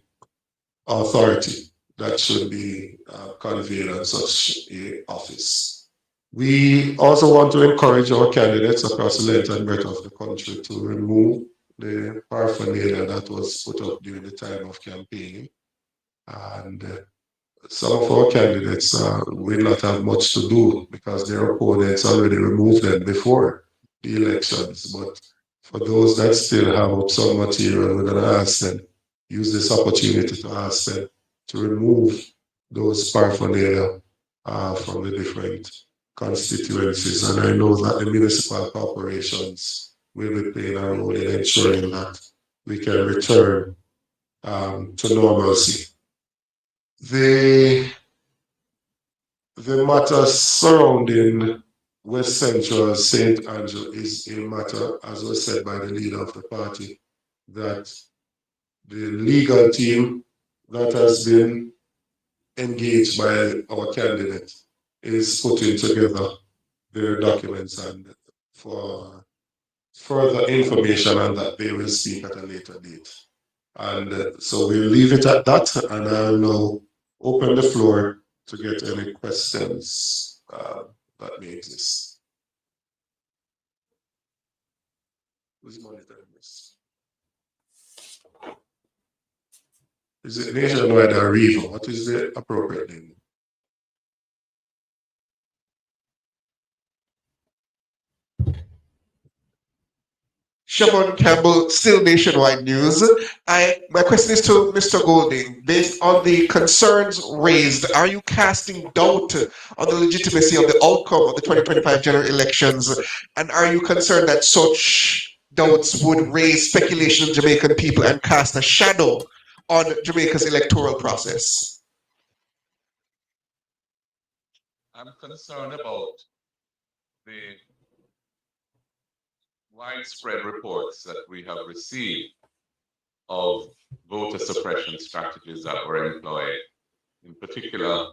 authority that should be conveyed on such a office. We also want to encourage our candidates across the length and breadth of the country to remove the paraphernalia that was put up during the time of campaigning. And some of our candidates will not have much to do because their opponents already removed them before the elections. But for those that still have up some material, we're going to ask them, use this opportunity to ask them to remove those paraphernalia from the different constituencies. And I know that the municipal corporations will be playing a role in ensuring that we can return to normalcy. The matter surrounding West Central St. Angelo is a matter, as was said by the leader of the party, that the legal team that has been engaged by our candidate is putting together their documents, and for further information on that, they will speak at a later date. And so we'll leave it at that, and I'll now open the floor to get any questions that may exist. Who's monitoring this? Is it Nationwide or Riva? What is the appropriate name? Siobhan Campbell, still Nationwide News. My question is to Mr. Golding. Based on the concerns raised, are you casting doubt on the legitimacy of the outcome of the 2025 general elections? And are you concerned that such doubts would raise speculation of Jamaican people and cast a shadow on Jamaica's electoral process? I'm concerned about the widespread reports that we have received of voter suppression strategies that were employed, in particular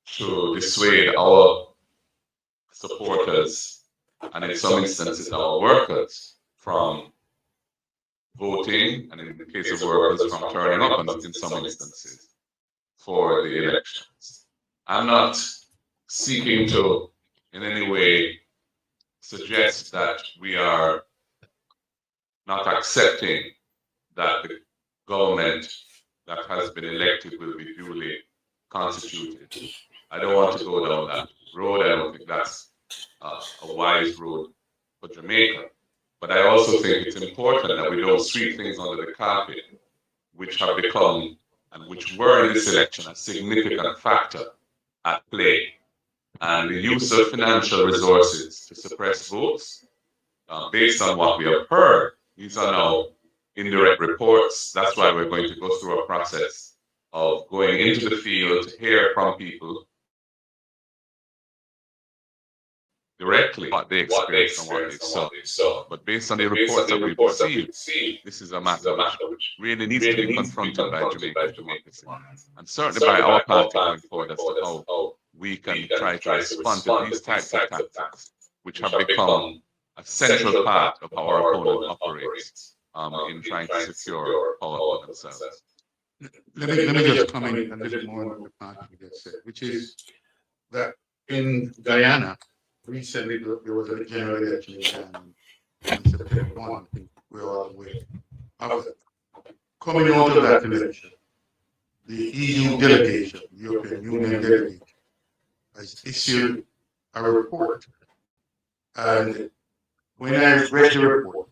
to dissuade our supporters and in some instances our workers from voting, and in the case of workers from turning up in some instances for the elections. I'm not seeking to in any way suggest that we are not accepting that the government that has been elected will be duly constituted. I don't want to go down that road. I don't think that's a wise road for Jamaica. But I also think it's important that we don't sweep things under the carpet, which have become and which were in this election a significant factor at play. And the use of financial resources to suppress votes, based on what we have heard, these are now indirect reports. That's why we're going to go through a process of going into the field to hear from people directly what they experience and what they saw. But based on the reports that we've received, this is a matter which really needs to be confronted by Jamaican democracy, and certainly by our party going forward as to how we can try to respond to these types of tactics, which have become a central part of how our opponent operates in trying to secure power for themselves. Let me just comment a little more on what the party just said, which is that in Guyana, recently there was a general election in Guyana on September 1, I think we're all aware. Coming out of that election, the EU delegation, European Union delegation, has issued a report. And when I read the report,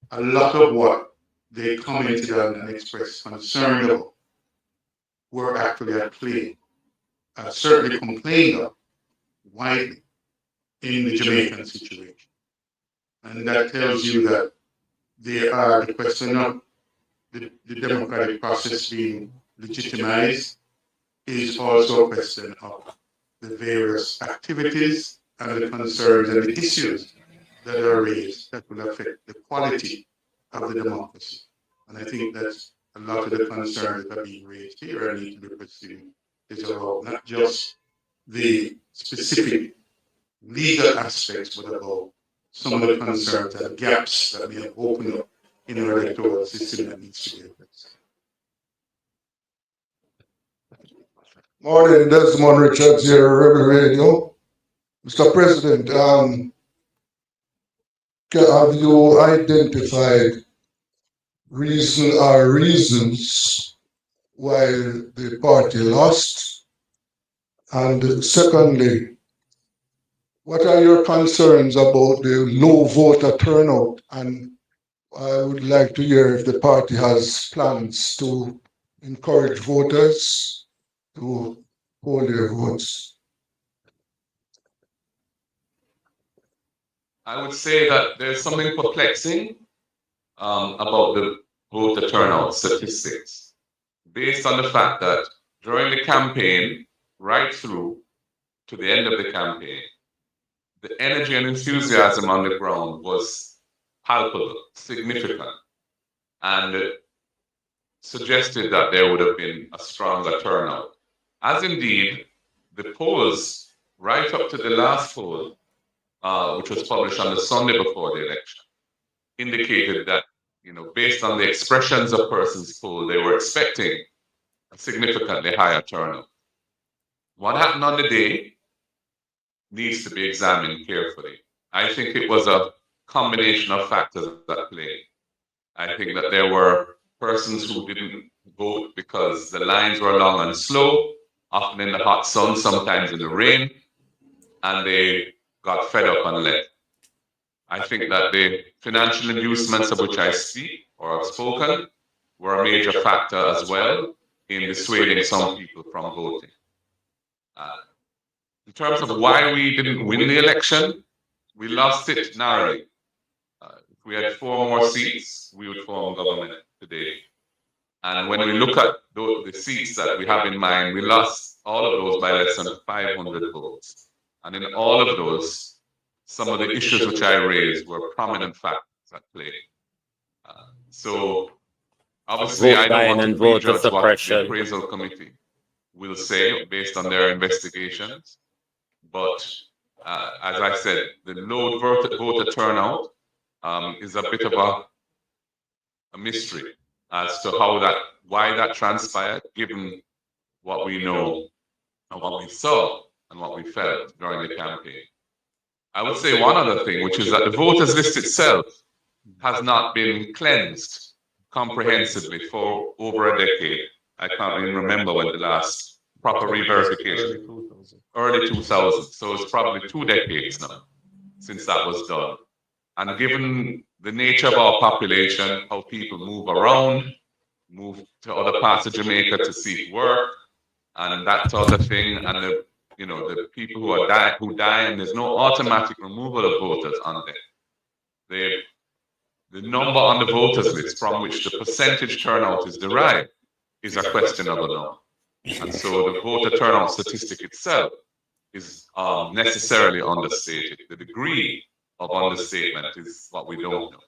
a lot of what they commented on and expressed concern about were actually at play, certainly complained of widely in the Jamaican situation. And that tells you that they are the question of the democratic process being legitimized is also a question of the various activities and the concerns and the issues that are raised that will affect the quality of the democracy. And I think that a lot of the concerns that are being raised here and need to be pursued is about not just the specific legal aspects, but about some of the concerns and gaps that may have opened up in our electoral system that needs to be addressed. Morning, Desmond Richards here, Rebel Radio. Mr. President, have you identified reasons why the party lost? And secondly, what are your concerns about the low voter turnout? And I would like to hear if the party has plans to encourage voters to poll their votes. I would say that there's something perplexing about the voter turnout statistics, based on the fact that during the campaign, right through to the end of the campaign, the energy and enthusiasm on the ground was palpable, significant, and suggested that there would have been a stronger turnout. As indeed, the polls, right up to the last poll, which was published on the Sunday before the election, indicated that, based on the expressions of persons polled, they were expecting a significantly higher turnout. What happened on the day needs to be examined carefully. I think it was a combination of factors at play. I think that there were persons who didn't vote because the lines were long and slow, often in the hot sun, sometimes in the rain, and they got fed up and left. I think that the financial inducements of which I speak or have spoken were a major factor as well in dissuading some people from voting. In terms of why we didn't win the election, we lost it narrowly. If we had 4 more seats, we would form government today. And when we look at the seats that we have in mind, we lost all of those by less than 500 votes. And in all of those, some of the issues which I raised were prominent factors at play. So obviously, I don't want to prejudge what the appraisal committee will say based on their investigations. But as I said, the low voter turnout is a bit of a mystery as to why that transpired, given what we know and what we saw and what we felt during the campaign. I would say one other thing, which is that the voters list itself has not been cleansed comprehensively for over a decade. I can't even remember when the last proper re-verification, early 2000s. So it's probably 2 decades now since that was done. And given the nature of our population, how people move around, move to other parts of Jamaica to seek work, and that sort of thing, and the people who die, and there's no automatic removal of voters on there. The number on the voters list from which the percentage turnout is derived is a questionable number. And so the voter turnout statistic itself is necessarily understated. The degree of understatement is what we don't know.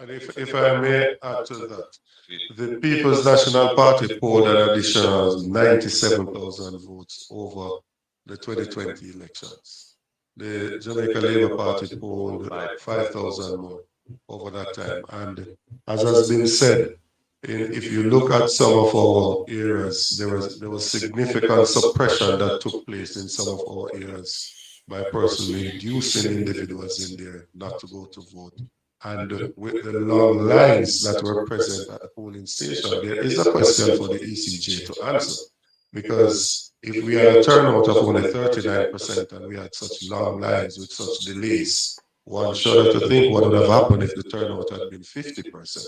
And if I may add to that, the People's National Party polled an additional 97,000 votes over the 2020 elections. The Jamaica Labour Party polled 5,000 more over that time. And as has been said, if you look at some of our areas, there was significant suppression that took place in some of our areas by personally inducing individuals in there not to go to vote. And with the long lines that were present at the polling station, there is a question for the ECJ to answer. Because if we had a turnout of only 39% and we had such long lines with such delays, one shudder to think what would have happened if the turnout had been 50%.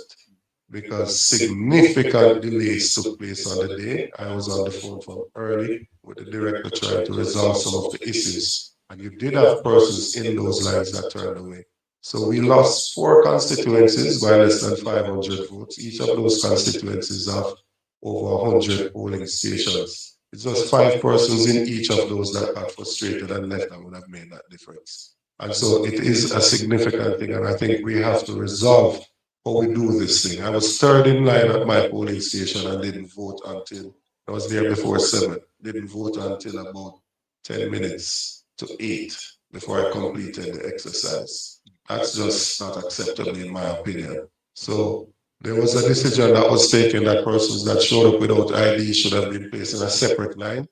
Because significant delays took place on the day. I was on the phone from early with the director trying to resolve some of the issues. And you did have persons in those lines that turned away. So we lost 4 constituencies by less than 500 votes. Each of those constituencies have over 100 polling stations. It's just 5 persons in each of those that got frustrated and left and would have made that difference. And so it is a significant thing, and I think we have to resolve how we do this thing. I was third in line at my polling station and didn't vote until I was there before 7. Didn't vote until about 10 minutes to 8 before I completed the exercise. That's just not acceptable in my opinion. So there was a decision that was taken that persons that showed up without ID should have been placed in a separate line,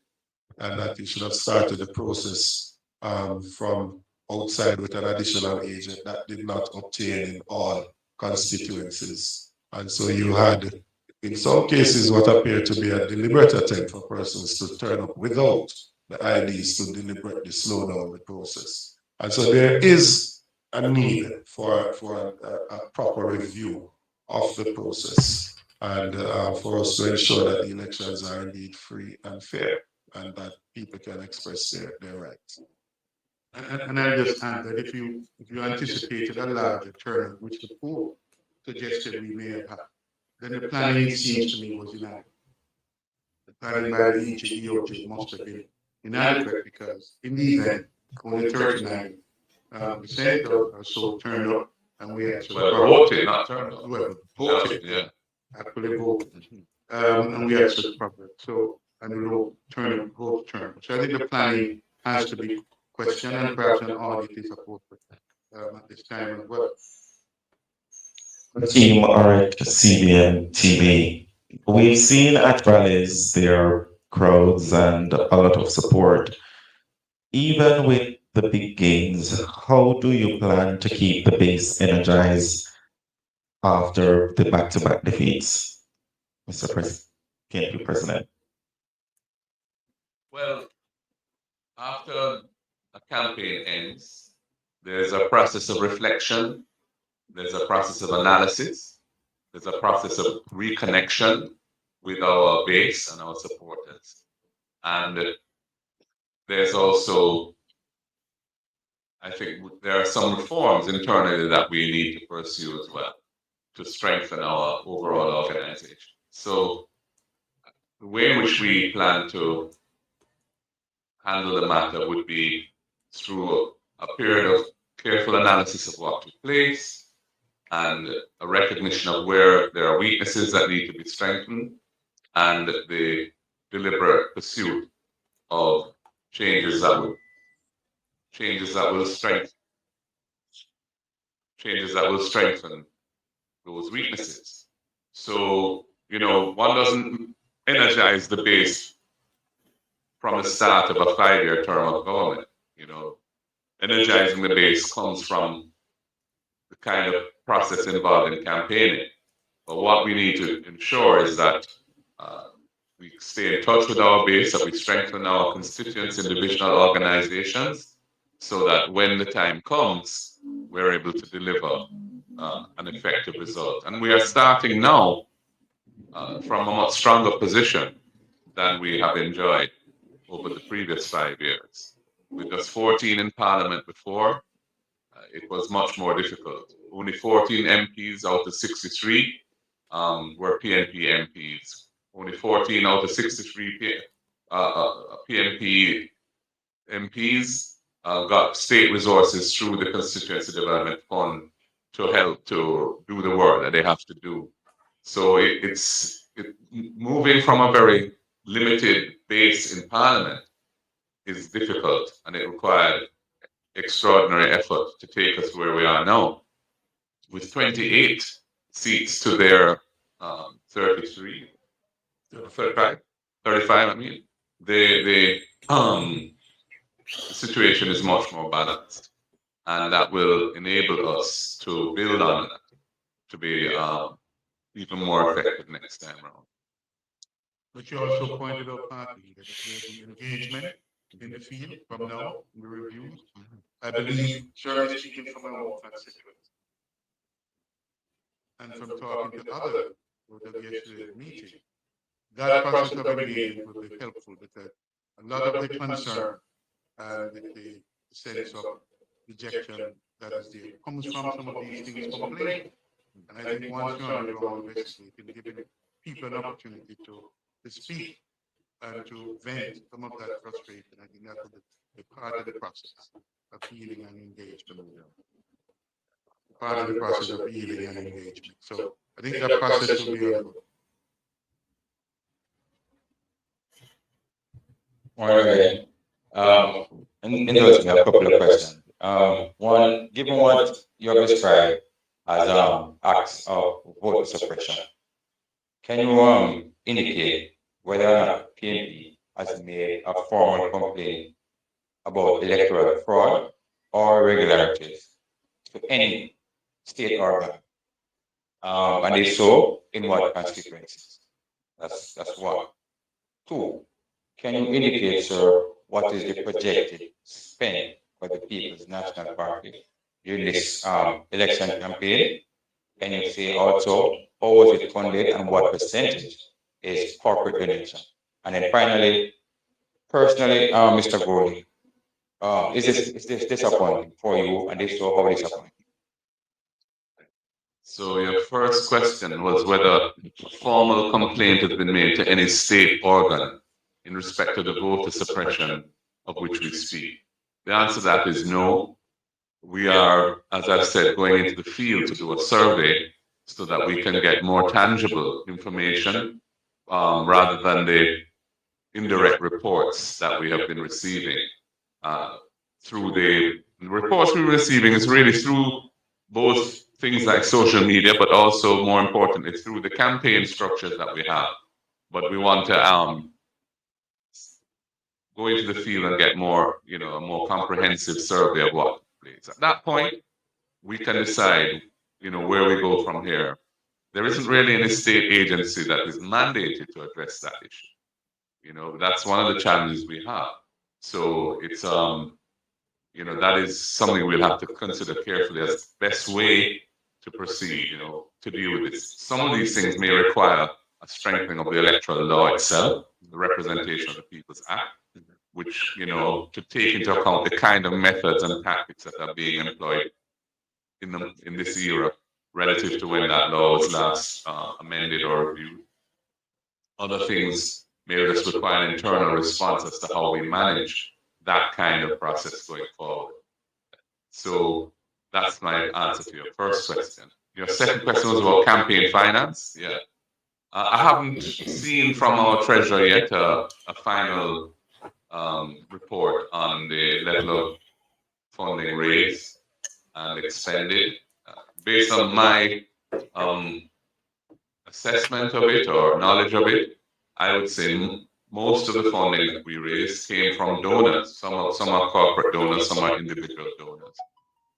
and that you should have started the process from outside with an additional agent. That did not obtain in all constituencies. And so you had, in some cases, what appeared to be a deliberate attempt for persons to turn up without the IDs to deliberately slow down the process. And so there is a need for a proper review of the process, and for us to ensure that the elections are indeed free and fair, and that people can express their rights. And I'll just add that if you anticipated a larger turnout, which the poll suggested we may have had, then the planning, it seems to me, was inadequate. The planning by the EOJ must have been inadequate because in the event only 39% or so turned up, and we actually voted, not turned up. Well, voted, Yeah. actually voted, and we actually covered. So and low turn vote turn. So I think the planning has to be questioned, and perhaps an audit is appropriate at this time as well. Team are at CBN TV. We've seen at rallies there are crowds and a lot of support. Even with the big gains, how do you plan to keep the base energized after the back-to-back defeats, Mr. PNP President? Well, after a campaign ends, there's a process of reflection, there's a process of analysis, there's a process of reconnection with our base and our supporters. And there's also, I think, there are some reforms internally that we need to pursue as well to strengthen our overall organization. So the way in which we plan to handle the matter would be through a period of careful analysis of what took place and a recognition of where there are weaknesses that need to be strengthened, and the deliberate pursuit of changes that will strengthen those weaknesses. So, one doesn't energize the base from the start of a 5-year term of government. Energizing the base comes from the kind of process involved in campaigning. But what we need to ensure is that we stay in touch with our base, that we strengthen our constituents in divisional organizations, so that when the time comes, we're able to deliver an effective result. And we are starting now from a much stronger position than we have enjoyed over the previous 5 years. With just 14 in Parliament before, it was much more difficult. Only 14 MPs out of 63 were PNP MPs. Only 14 out of 63 PNP MPs got state resources through the Constituency Development Fund to help to do the work that they have to do. So it's moving from a very limited base in Parliament is difficult, and it required extraordinary effort to take us where we are now. With 28 seats to their 33, 35, I mean, the situation is much more balanced, and that will enable us to build on that, to be even more effective next time around. But you also pointed out partly that there's an engagement in the field from now, in the reviews. I believe, certainly speaking from my own constituents and from talking to others who have yesterday's meeting, that process of engagement will be helpful, because a lot of the concern and the sense of rejection that is there comes from some of these things complaining. And I think once you're on the ground investigating, giving people an opportunity to speak and to vent some of that frustration, I think that will be part of the process of healing and engagement. part of the process of healing and engagement. So I think that process will be ongoing. Morning again. Indulge me a couple of questions. One, given what you have described as acts of voter suppression, can you indicate whether or not PNP has made a formal complaint about electoral fraud or irregularities to any state organ? And if so, in what constituencies? That's one. Two, can you indicate, sir, what is the projected spend for the People's National Party during this election campaign? Can you say also how was it funded and what percentage is corporate donation? And then finally, personally, Mr. Golding, is this disappointing for you? And if so, how disappointing? So your first question was whether a formal complaint has been made to any state organ in respect to the voter suppression of which we speak. The answer to that is no. We are, as I've said, going into the field to do a survey so that we can get more tangible information rather than the indirect reports that we have been receiving. Through the reports we're receiving is really through both things like social media, but also more importantly through the campaign structures that we have. But we want to go into the field and get more, a more comprehensive survey of what takes place. At that point, we can decide, where we go from here. There isn't really any state agency that is mandated to address that issue. That's one of the challenges we have. So it's that is something we'll have to consider carefully as the best way to proceed, to deal with this. Some of these things may require a strengthening of the electoral law itself, the Representation of the People's Act, which, to take into account the kind of methods and tactics that are being employed in this era relative to when that law was last amended or reviewed. Other things may just require an internal response as to how we manage that kind of process going forward. So that's my answer to your first question. Your second question was about campaign finance. Yeah. I haven't seen from our treasurer yet a final report on the level of funding raised and expended. Based on my assessment of it or knowledge of it, I would say most of the funding that we raised came from donors. Some are corporate donors, some are individual donors.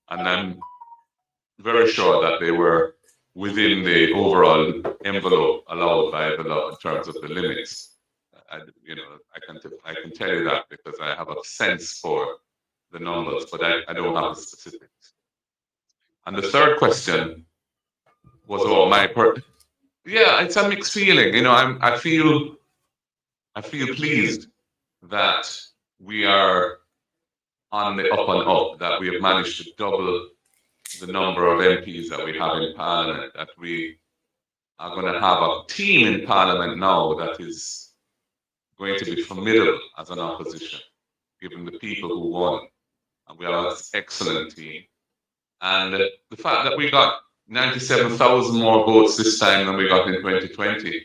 And I'm very sure that they were within the overall envelope allowed by the law in terms of the limits. I can tell you that because I have a sense for the numbers, but I don't have the specifics. And the third question was about yeah, it's a mixed feeling. I feel pleased that we are on the up and up, that we have managed to double the number of MPs that we have in Parliament, that we are going to have a team in Parliament now that is going to be formidable as an opposition, given the people who won. And we have an excellent team. And the fact that we got 97,000 more votes this time than we got in 2020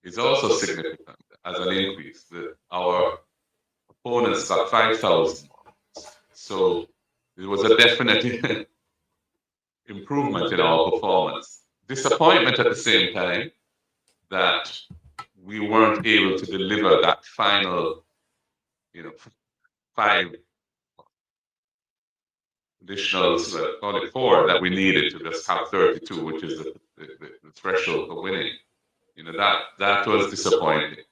is also significant as an increase. Our opponents got 5,000 more. So it was a definite improvement in our performance. Disappointment at the same time that we weren't able to deliver that final, 5 additional, call it 4, that we needed to just have 32, which is the threshold for winning. That was disappointing.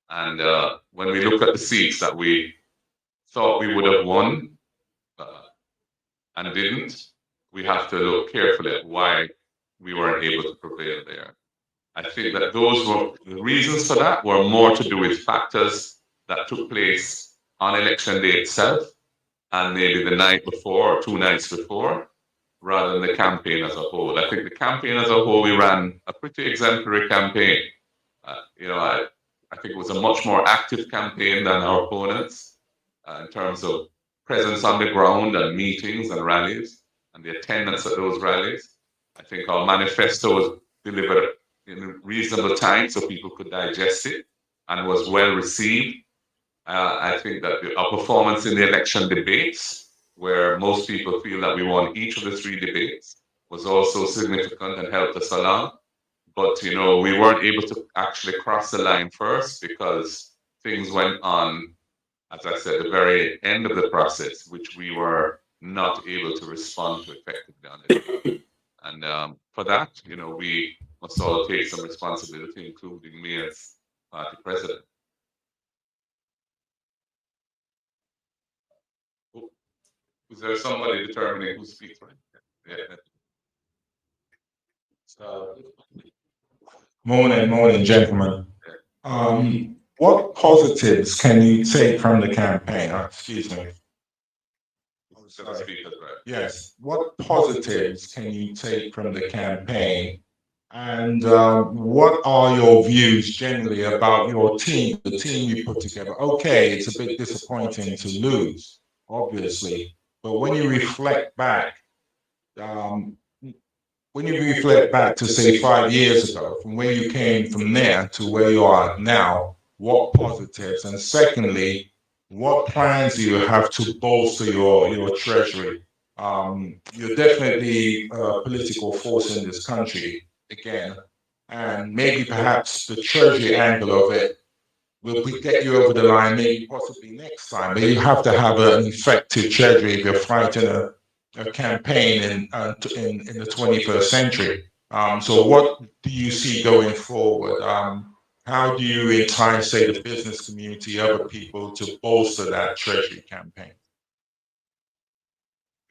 And when we look at the seats that we thought we would have won and didn't, we have to look carefully at why we weren't able to prevail there. I think that the reasons for that were more to do with factors that took place on election day itself and maybe the night before or 2 nights before, rather than the campaign as a whole. I think the campaign as a whole, we ran a pretty exemplary campaign. I think it was a much more active campaign than our opponents in terms of presence on the ground and meetings and rallies. and the attendance at those rallies. I think our manifesto was delivered in a reasonable time so people could digest it and was well received. I think that our performance in the election debates, where most people feel that we won each of the 3 debates, was also significant and helped us along. But we weren't able to actually cross the line first because things went on, as I said, the very end of the process, which we were not able to respond to effectively on it. And for that, we must all take some responsibility, including me as party president. Is there somebody determining who speaks, right? Yeah. Morning, gentlemen. What positives can you take from the campaign? Excuse me. Yes. What positives can you take from the campaign? And what are your views generally about your team, the team you put together? Okay, it's a bit disappointing to lose, obviously, but when you reflect back, to say 5 years ago, from where you came from there to where you are now, what positives? And secondly, what plans do you have to bolster your treasury? You're definitely a political force in this country again, and maybe perhaps the treasury angle of it will get you over the line, maybe possibly next time. But you have to have an effective treasury if you're fighting a campaign in the 21st century. So what do you see going forward? How do you entice, say, the business community, other people to bolster that treasury campaign?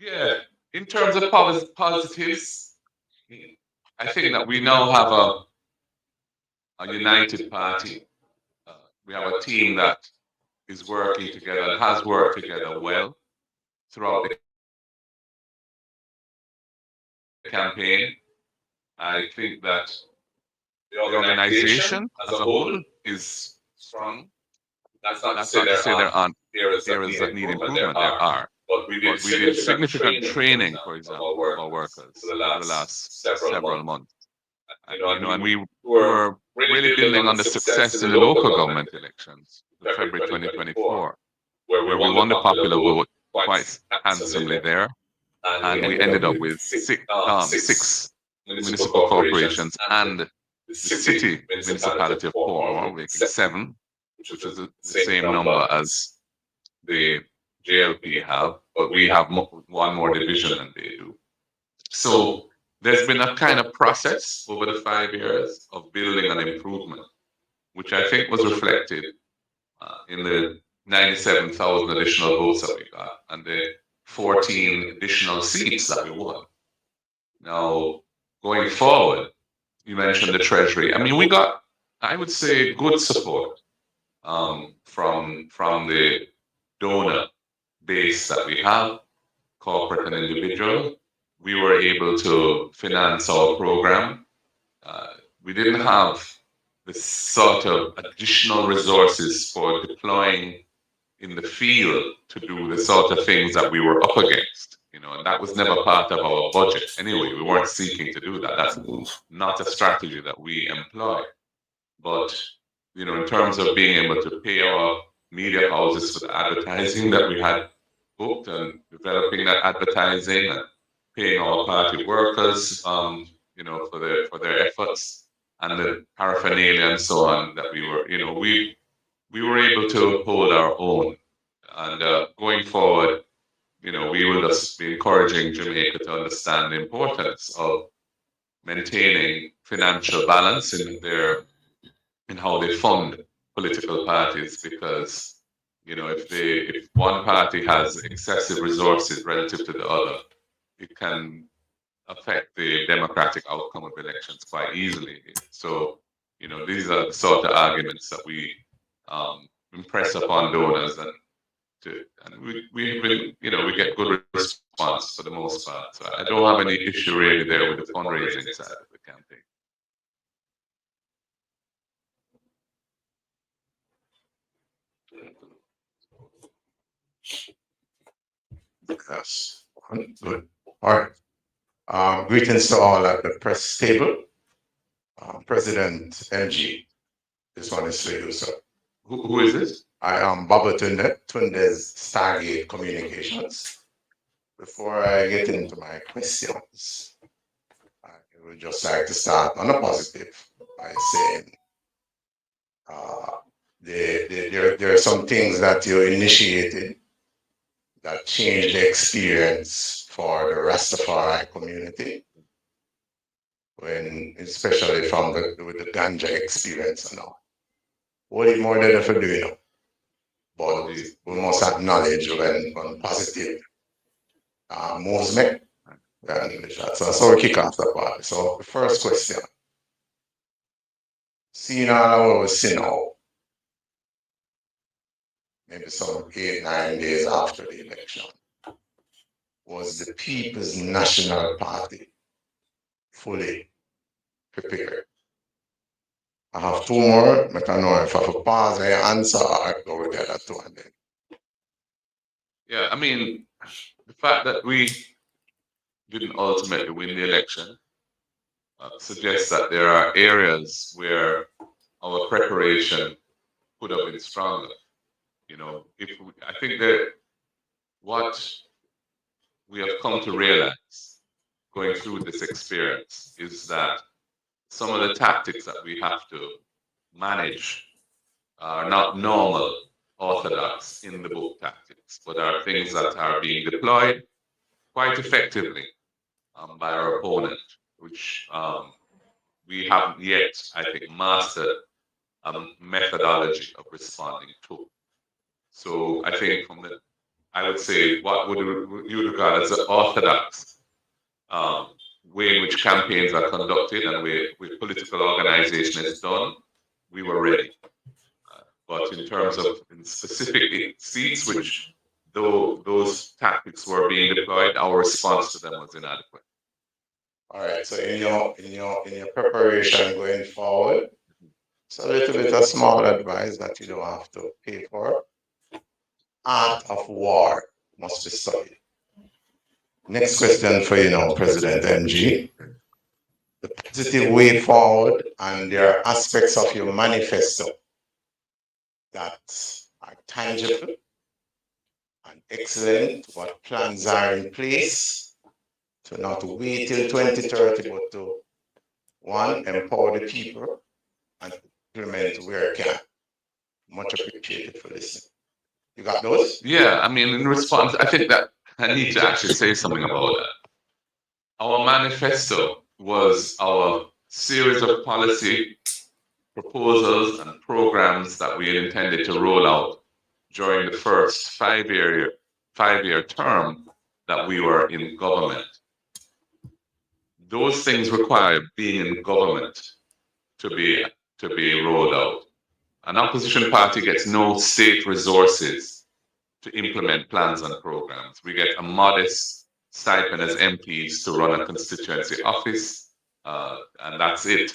Yeah, in terms of positives, I think that we now have a united party. We have a team that is working together and has worked together well throughout the campaign. I think that the organization as a whole is strong. That's not to say there aren't areas that need improvement. There are. But we did significant training, for example, of our workers for the last several months. And we were really building on the success in the local government elections, February 2024, where we won the popular vote quite handsomely there. And we ended up with six municipal corporations and the city municipality of Portmore making 7, which is the same number as the JLP have, but we have one more division than they do. So there's been a kind of process over the 5 years of building an improvement, which I think was reflected in the 97,000 additional votes that we got and the 14 additional seats that we won. Now, going forward, you mentioned the Treasury. I mean, we got, I would say, good support from the donor base that we have, corporate and individual. We were able to finance our program. We didn't have the sort of additional resources for deploying in the field to do the sort of things that we were up against, and that was never part of our budget. Anyway, we weren't seeking to do that. That's not a strategy that we employ. But, in terms of being able to pay our media houses for the advertising that we had booked and developing that advertising and paying our party workers, for their efforts and the paraphernalia and so on that we were able to hold our own. And going forward, we will just be encouraging Jamaica to understand the importance of maintaining financial balance in how they fund political parties, because if one party has excessive resources relative to the other, it can affect the democratic outcome of elections quite easily. So, these are the sort of arguments that we impress upon donors, and we get good response for the most part. So I don't have any issue really there with the fundraising side of the campaign. Yes, good. All right. Greetings to all at the press table. President MG, this one is for you, sir. Who is this? I am Baba Tunde's Stargate Communications. Before I get into my questions, I would just like to start on a positive by saying there are some things that you initiated that changed the experience for the Rastafari community, when especially from with the ganja experience and all. What more than if do, you know? But we must acknowledge when positive moves make. So we kick off the party. So the first question. Seeing all we see now, maybe some 8, 9 days after the election, was the People's National Party fully prepared? I have two more. I don't know if I have a pause and answer, I go with the other two and then. Yeah, I mean, the fact that we didn't ultimately win the election suggests that there are areas where our preparation could have been stronger. You know, I think that what we have come to realize going through this experience is that some of the tactics that we have to manage are not normal, orthodox in the book tactics, but are things that are being deployed quite effectively by our opponent, which we haven't yet, I think, mastered a methodology of responding to. So I think I would say, what would you regard as the orthodox way in which campaigns are conducted and way with political organization is done, we were ready. But in terms of specific seats, which though those tactics were being deployed, our response to them was inadequate. All right. So in your preparation going forward, it's a little bit of small advice that you don't have to pay for. Art of war must be studied. Next question for you now, President MG. The positive way forward, and there are aspects of your manifesto that are tangible and excellent. What plans are in place to not wait till 2030, but to one, empower the people and implement where it can. Much appreciated for listening. You got those? Yeah, I mean, in response, I think that I need to actually say something about that. Our manifesto was our series of policy proposals and programs that we intended to roll out during the first five-year term that we were in government. Those things require being in government to be rolled out. An opposition party gets no state resources to implement plans and programs. We get a modest stipend as MPs to run a constituency office, and that's it.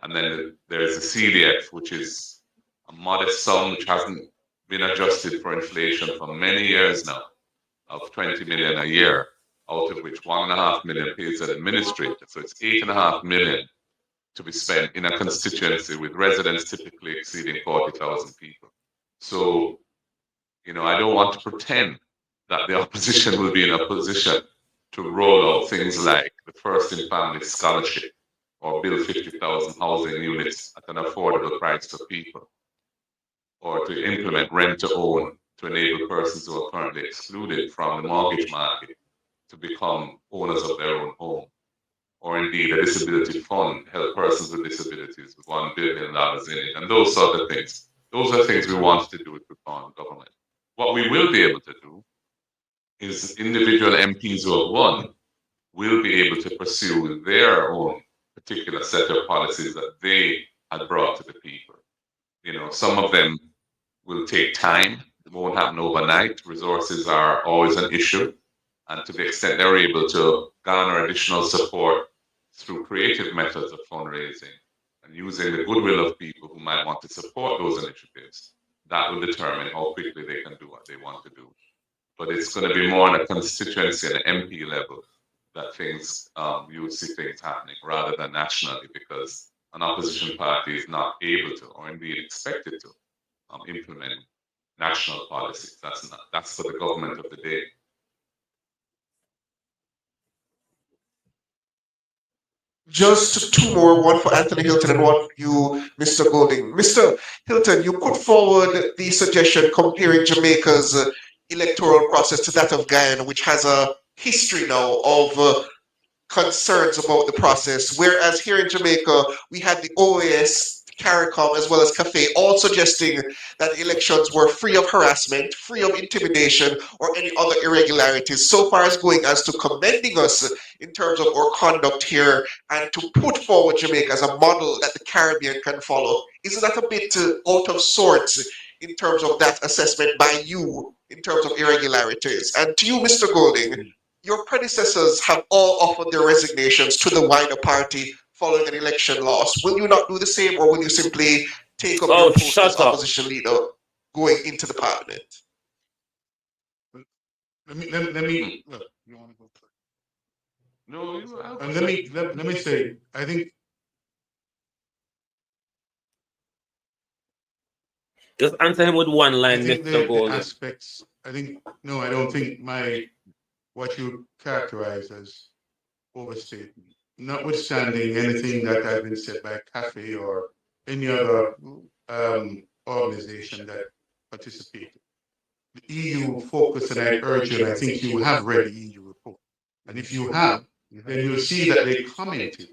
And then there's the CDF, which is a modest sum which hasn't been adjusted for inflation for many years now, of 20 million a year, out of which 1.5 million pays an administrator. So it's 8.5 million to be spent in a constituency with residents typically exceeding 40,000 people. So, you know, I don't want to pretend that the opposition will be in a position to roll out things like the First in Family Scholarship or build 50,000 housing units at an affordable price for people, or to implement rent to own to enable persons who are currently excluded from the mortgage market to become owners of their own home, or indeed a disability fund to help persons with disabilities with $1 billion in it, and those sort of things. Those are things we want to do with reform government. What we will be able to do is individual MPs who have won will be able to pursue their own particular set of policies that they had brought to the people. You know, some of them will take time. It won't happen overnight. Resources are always an issue. And to the extent they're able to garner additional support through creative methods of fundraising and using the goodwill of people who might want to support those initiatives, that will determine how quickly they can do what they want to do. But it's going to be more on a constituency and an MP level that things you would see things happening rather than nationally, because an opposition party is not able to, or indeed expected to, implement national policies. That's for the government of the day. Just two more, one for Anthony Hilton and one for you, Mr. Golding. Mr. Hilton, you put forward the suggestion comparing Jamaica's electoral process to that of Guyana, which has a history now of concerns about the process. Whereas here in Jamaica, we had the OAS, CARICOM, as well as CAFE, all suggesting that elections were free of harassment, free of intimidation, or any other irregularities. So far as going as to commending us in terms of our conduct here and to put forward Jamaica as a model that the Caribbean can follow. Isn't that a bit out of sorts in terms of that assessment by you in terms of irregularities? And to you, Mr. Golding, your predecessors have all offered their resignations to the wider party following an election loss. Will you not do the same, or will you simply take up your post as opposition leader going into the parliament? Let me look. You want to go first? No, And let me say, I think Just answer him with one I line, think Mr. the Golden. aspects. I think no, I don't think what you characterize as overstatement, notwithstanding anything that has been said by CAFE or any other organization that participated. The EU focus, and I urge you, and I think you have read the EU report. And if you have, then you'll see that they commented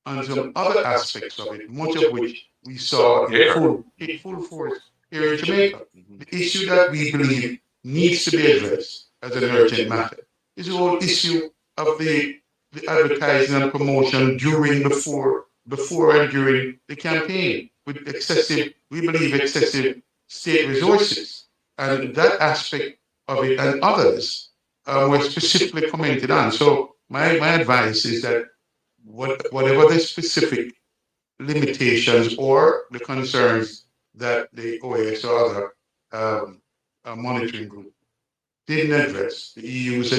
on some other aspects of it, much of which we saw in full force here in Jamaica. The issue that we believe needs to be addressed as an urgent matter is the whole issue of the advertising and promotion during, before and during the campaign with excessive, we believe, excessive state resources. And that aspect of it and others were specifically commented on. So my advice is that whatever the specific limitations or the concerns that the OAS or other monitoring group didn't address, the EU's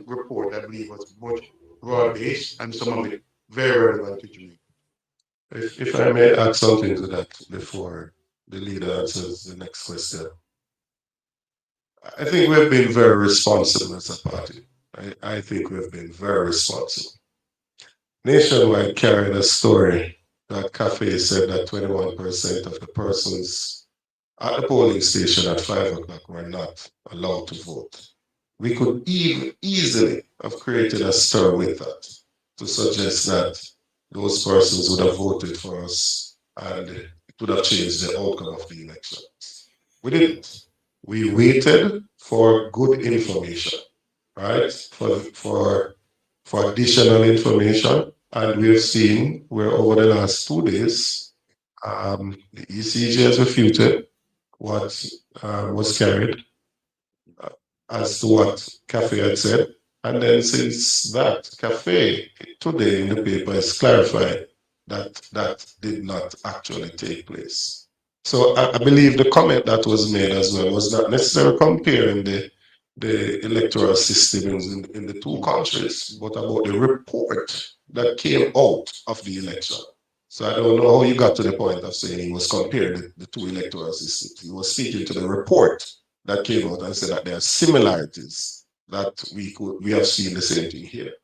report, I believe, was much broad-based and some of it very relevant to Jamaica. If I may add something to that before the leader answers the next question. I think we've been very responsible as a party. I think we've been very responsible. Nationwide carried a story that CAFE said that 21% of the persons at the polling station at 5 o'clock were not allowed to vote. We could easily have created a stir with that to suggest that those persons would have voted for us and it would have changed the outcome of the election. We didn't. We waited for good information, right? For additional information. And we've seen where over the last 2 days, the ECJ has refuted what was carried as to what CAFE had said. And then since that, CAFE today in the paper has clarified that that did not actually take place. So I believe the comment that was made as well was not necessarily comparing the electoral system in the two countries, but about the report that came out of the election. So I don't know how you got to the point of saying he was comparing the two electoral systems. He was speaking to the report that came out and said that there are similarities that we have seen the same thing here.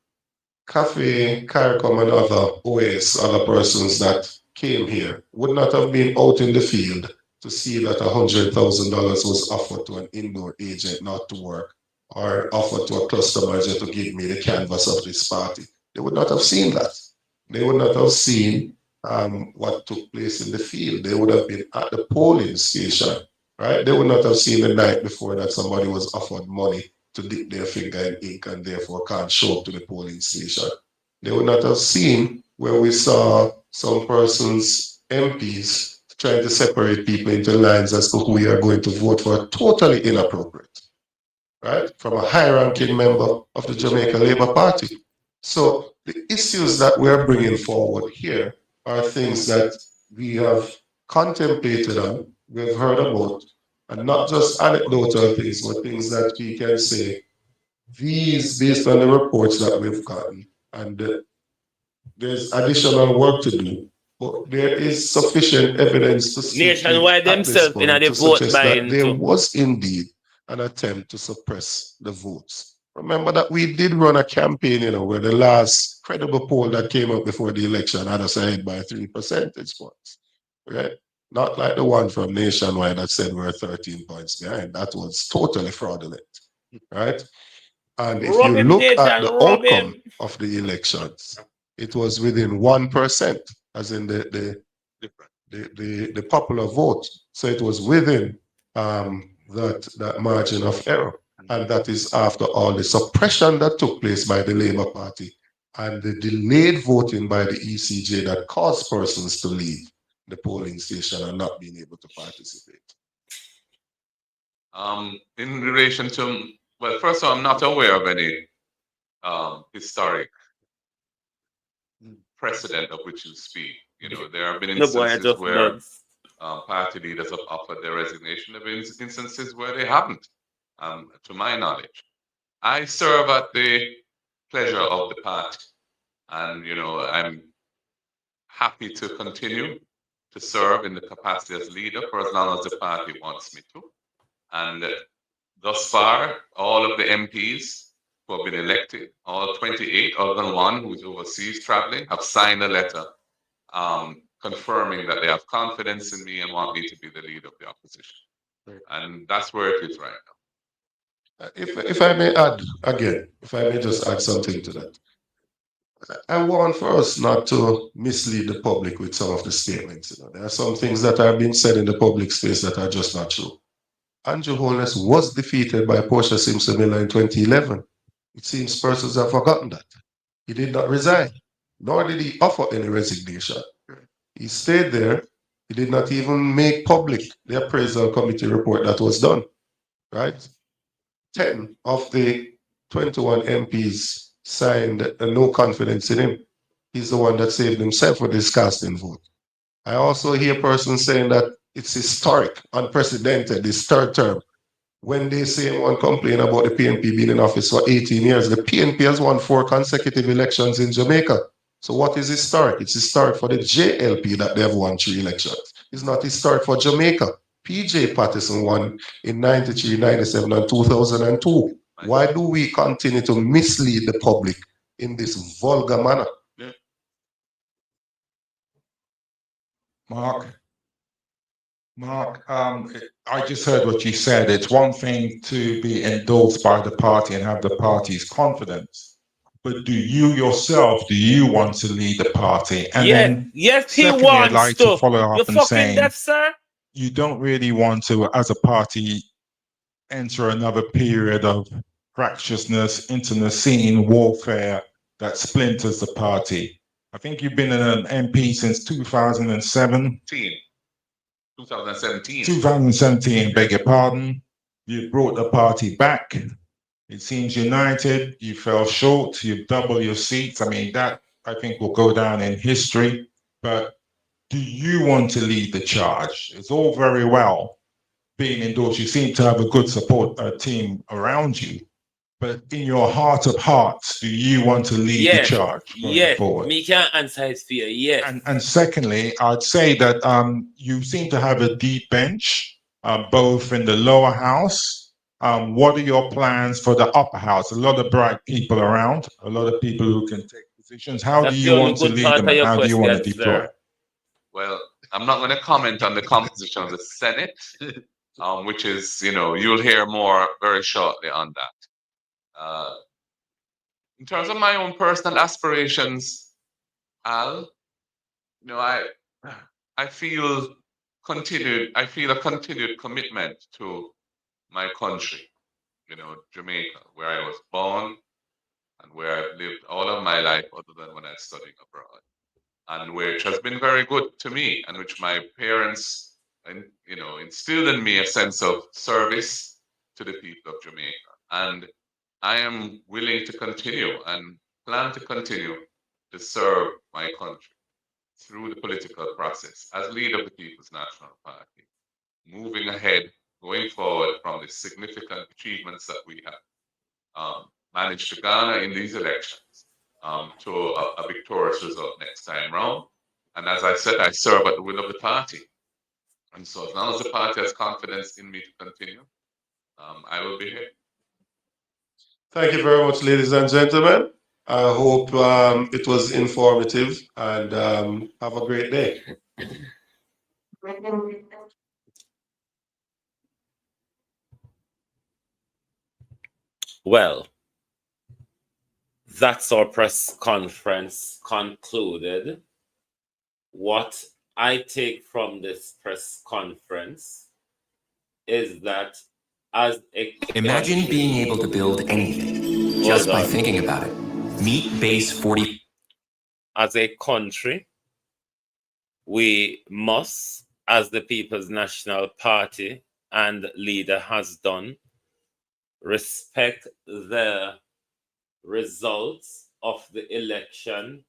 CAFE, CARICOM, and other OAS, other persons that came here would not have been out in the field to see that $100,000 was offered to an indoor agent not to work, or offered to a customizer to give me the canvas of this party. They would not have seen that. They would not have seen what took place in the field. They would have been at the polling station, right? They would not have seen the night before that somebody was offered money to dip their finger in ink and therefore can't show up to the polling station. They would not have seen where we saw some persons, MPs, trying to separate people into lines as to who we are going to vote for, totally inappropriate, right? From a high-ranking member of the Jamaica Labour Party. So the issues that we're bringing forward here are things that we have contemplated on, we've heard about, and not just anecdotal things, but things that we can say these, based on the reports that we've gotten, and there's additional work to do, but there is sufficient evidence to Nationwide at this themselves in point the to vote suggest that buying there too. was indeed an attempt to suppress the votes. Remember that we did run a campaign, where the last credible poll that came up before the election had us ahead by 3 percentage points, right? Not like the one from Nationwide that said we're 13 points behind. That was totally fraudulent, right? And if you Rub him, look at nation, the rub outcome him. of the elections, it was within 1%, as in the popular vote. So it was within that margin of error. And that is after all the suppression that took place by the Labour Party and the delayed voting by the ECJ that caused persons to leave the polling station and not being able to participate. In relation to, well, first of all, I'm not aware of any historic precedent of which you speak. There have been No boy, I instances just where nuts. party leaders have offered their resignation. There have been instances where they haven't, to my knowledge. I serve at the pleasure of the party, and I'm happy to continue to serve in the capacity as leader for as long as the party wants me to. And thus far, all of the MPs who have been elected, all 28, other than one who's overseas traveling, have signed a letter confirming that they have confidence in me and want me to be the leader of the opposition. And that's where it is right now. If I may add again, if I may just add something to that. I want for us not to mislead the public with some of the statements. There are some things that are being said in the public space that are just not true. Andrew Holness was defeated by Portia Simpson Miller in 2011. It seems persons have forgotten that. He did not resign, nor did he offer any resignation. He stayed there. He did not even make public the appraisal committee report that was done, right? 10 of the 21 MPs signed a no confidence in him. He's the one that saved himself with his casting vote. I also hear persons saying that it's historic, unprecedented, this third term. When they say and one complain about the PNP being in office for 18 years, the PNP has won 4 consecutive elections in Jamaica. So what is historic? It's historic for the JLP that they have won 3 elections. It's not historic for Jamaica. PJ Patterson won in 93, 97, and 2002. Why do we continue to mislead the public in this vulgar manner? Mark, I just heard what you said. It's one thing to be endorsed by the party and have the party's confidence. But do you yourself, do you want to lead the party? And then yes, he secondly, I'd wants like to. to follow You up and fucking saying deaf, sir? you don't really want to, as a party, enter another period of fractiousness, internecine warfare that splinters the party. I think you've been an MP since 2007. 2017. 2017, beg your pardon. You brought the party back. It seems united. You fell short. You've doubled your seats. I mean, that I think will go down in history. But do you want to lead the charge? It's all very well being endorsed. You seem to have a good support team around you. But in your heart of hearts, do you want to lead the charge going forward? Me can't answer his fear. Yes. And secondly, I'd say that you seem to have a deep bench, both in the lower house. What are your plans for the upper house? A lot of bright people around, a lot of people who can take positions. How do you want to lead them and how do you want to deploy? Well, I'm not going to comment on the composition of the Senate, which is, you'll hear more very shortly on that. In terms of my own personal aspirations, Al, I feel a continued commitment to my country, Jamaica, where I was born and where I've lived all of my life other than when I studied abroad, and which has been very good to me, and which my parents, instilled in me a sense of service to the people of Jamaica. And I am willing to continue and plan to continue to serve my country through the political process as leader of the People's National Party, moving ahead, going forward from the significant achievements that we have. manage to garner in these elections to a victorious result next time round. And as I said, I serve at the will of the party. And so as long as the party has confidence in me to continue, I will be here. Thank you very much, ladies and gentlemen. I hope it was informative, and have a great day. Well, that's our press conference concluded. What I take from this press conference is that as a Imagine being able to build anything just by thinking about it. Meet Base 40. As a country, we must, as the People's National Party and leader has done, respect the results of the election,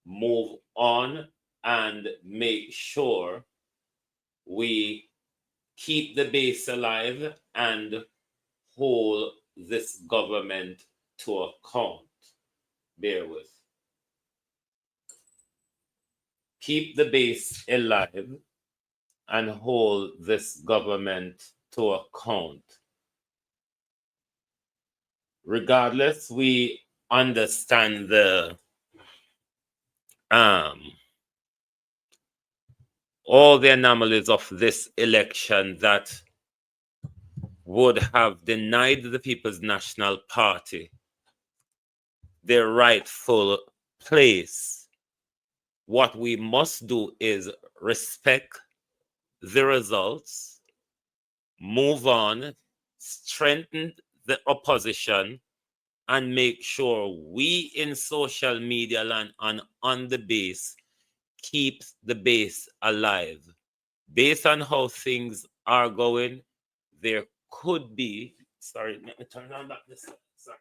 move on, and make sure we keep the base alive and hold this government to account. Bear with. Keep the base alive and hold this government to account. Regardless, we understand the all the anomalies of this election that would have denied the People's National Party their rightful place. What we must do is respect the results, move on, strengthen the opposition, and make sure we in social media land and on the base keep the base alive. Based on how things are going, there could be, sorry, let me turn on back this, sorry.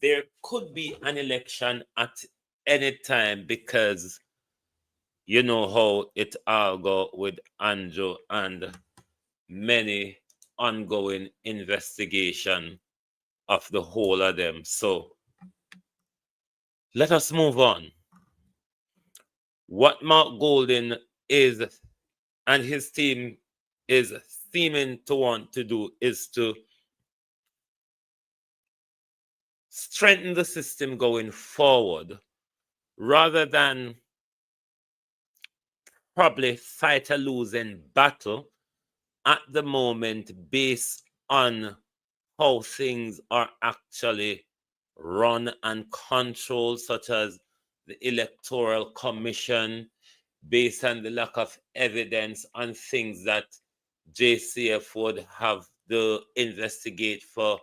There could be an election at any time because you know how it all go with Andrew and many ongoing investigation of the whole of them. So let us move on. What Mark Golden is and his team is seeming to want to do is to strengthen the system going forward rather than probably fight a losing battle at the moment based on how things are actually run and controlled, such as the Electoral Commission, based on the lack of evidence on things that JCF would have to investigate for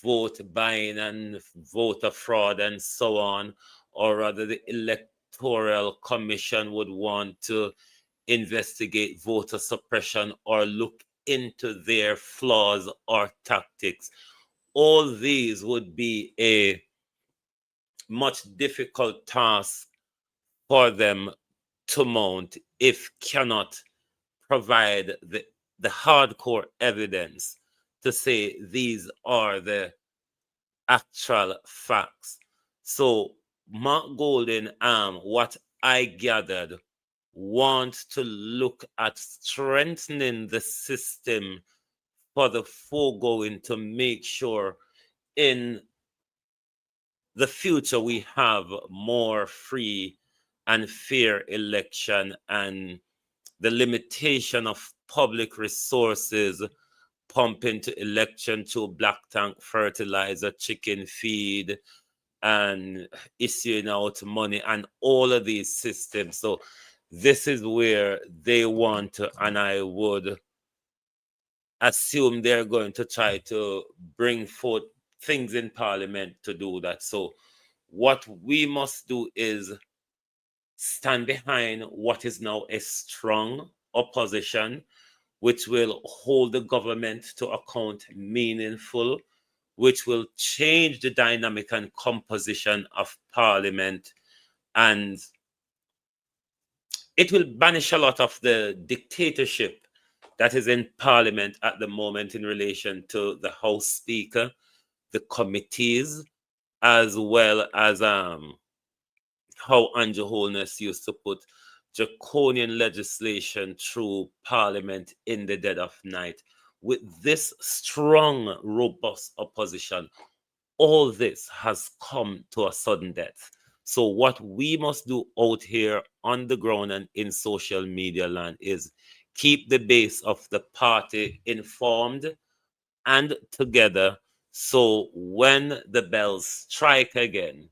vote buying and voter fraud and so on, or rather the Electoral Commission would want to investigate voter suppression or look into their flaws or tactics. All these would be a much difficult task for them to mount if cannot provide the hardcore evidence to say these are the actual facts. So Mark Golden, what I gathered, want to look at strengthening the system for the foregoing to make sure in the future we have more free and fair election, and the limitation of public resources pump into election through black tank fertilizer, chicken feed, and issuing out money and all of these systems. So this is where they want to, and I would assume they're going to try to bring forth things in parliament to do that. So what we must do is stand behind what is now a strong opposition, which will hold the government to account meaningful, which will change the dynamic and composition of parliament, and it will banish a lot of the dictatorship that is in Parliament at the moment in relation to the House Speaker, the committees, as well as how Andrew Holness used to put draconian legislation through Parliament in the dead of night. With this strong, robust opposition, all this has come to a sudden death. So what we must do out here on the ground and in social media land is keep the base of the party informed and together, so when the bells strike again,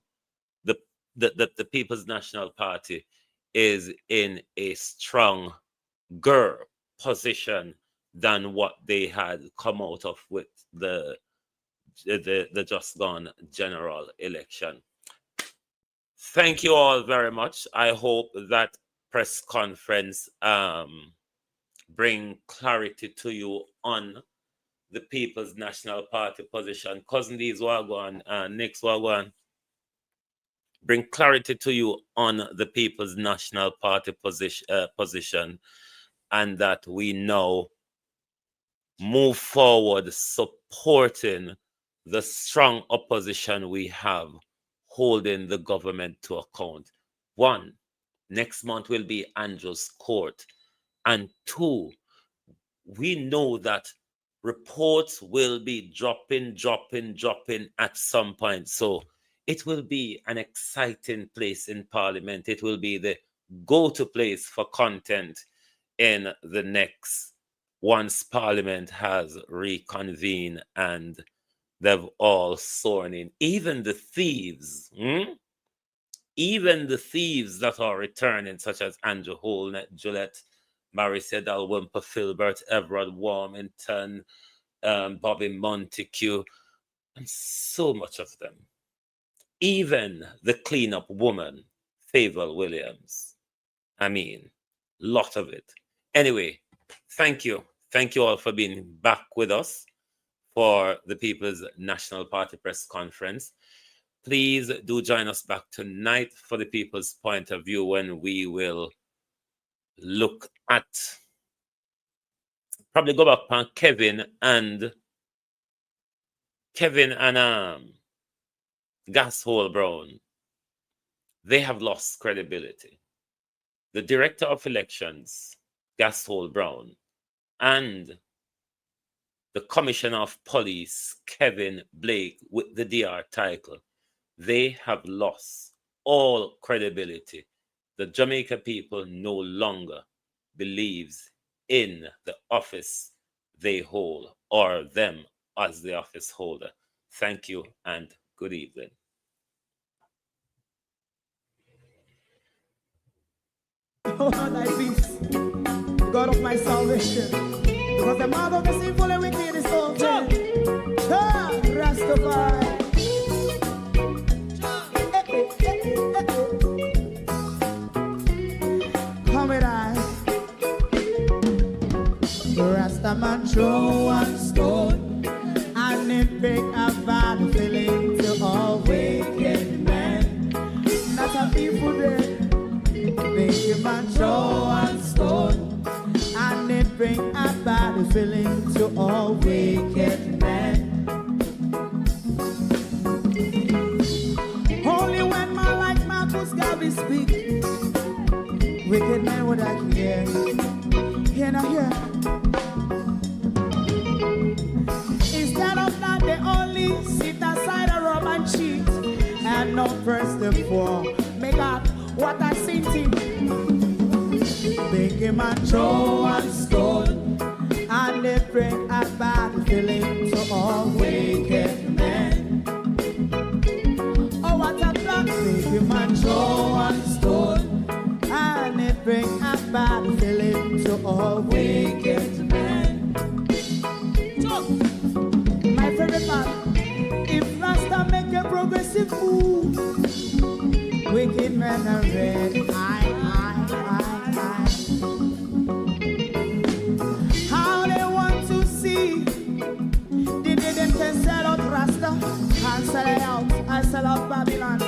the People's National Party is in a stronger position than what they had come out of with the just gone general election. Thank you all very much. I hope that press conference bring clarity to you on the People's National Party position. Cousin D's Wagwan, Nick's Wagwan, bring clarity to you on the People's National Party position, and that we now move forward supporting the strong opposition we have, holding the government to account. 1, next month will be Andrew's court. And 2, we know that reports will be dropping at some point. So it will be an exciting place in Parliament. It will be the go-to place for content in the next, once Parliament has reconvened and they've all sworn in. Even the thieves, even the thieves that are returning, such as Andrew Holnett, Gillette, Mary Sedal, Wimper, Filbert, Everard Warmington, Bobby Montague, and so much of them. Even the cleanup woman, Favour Williams. I mean, lot of it. Anyway, thank you. Thank you all for being back with us for the People's National Party press conference. Please do join us back tonight for the People's Point of View, when we will look at, probably go back on Kevin and Gashole Brown. They have lost credibility. The Director of Elections, Gashole Brown, and the Commissioner of Police, Kevin Blake, with the DR title, they have lost all credibility. The Jamaica people no longer believes in the office they hold, or them as the office holder. Thank you and good evening. Oh, thy peace, the God of my salvation, because the mouth of the sinful and wicked is open. Rastafari. Come with I. Rastaman throw one stone, and it pick a bad feeling to all wicked men. Not a people there. Make a man throw one stone, and it bring a bad feeling to all wicked men. Only when man like Marcus Garvey speak, wicked men would I hear. Hear now hear. Instead of that, they only sit aside and rub and cheat, and not press the poor. Make up what I seen him. Make a man throw one stone, and they bring a bad feeling to all wicked men. Oh, what a block. Make a man throw one stone, and they bring a bad feeling to all wicked men. My favorite part, if Rasta make a progressive move, wicked men are red. How they want to see the them can sell out Rasta and sell it out and sell out Babylon.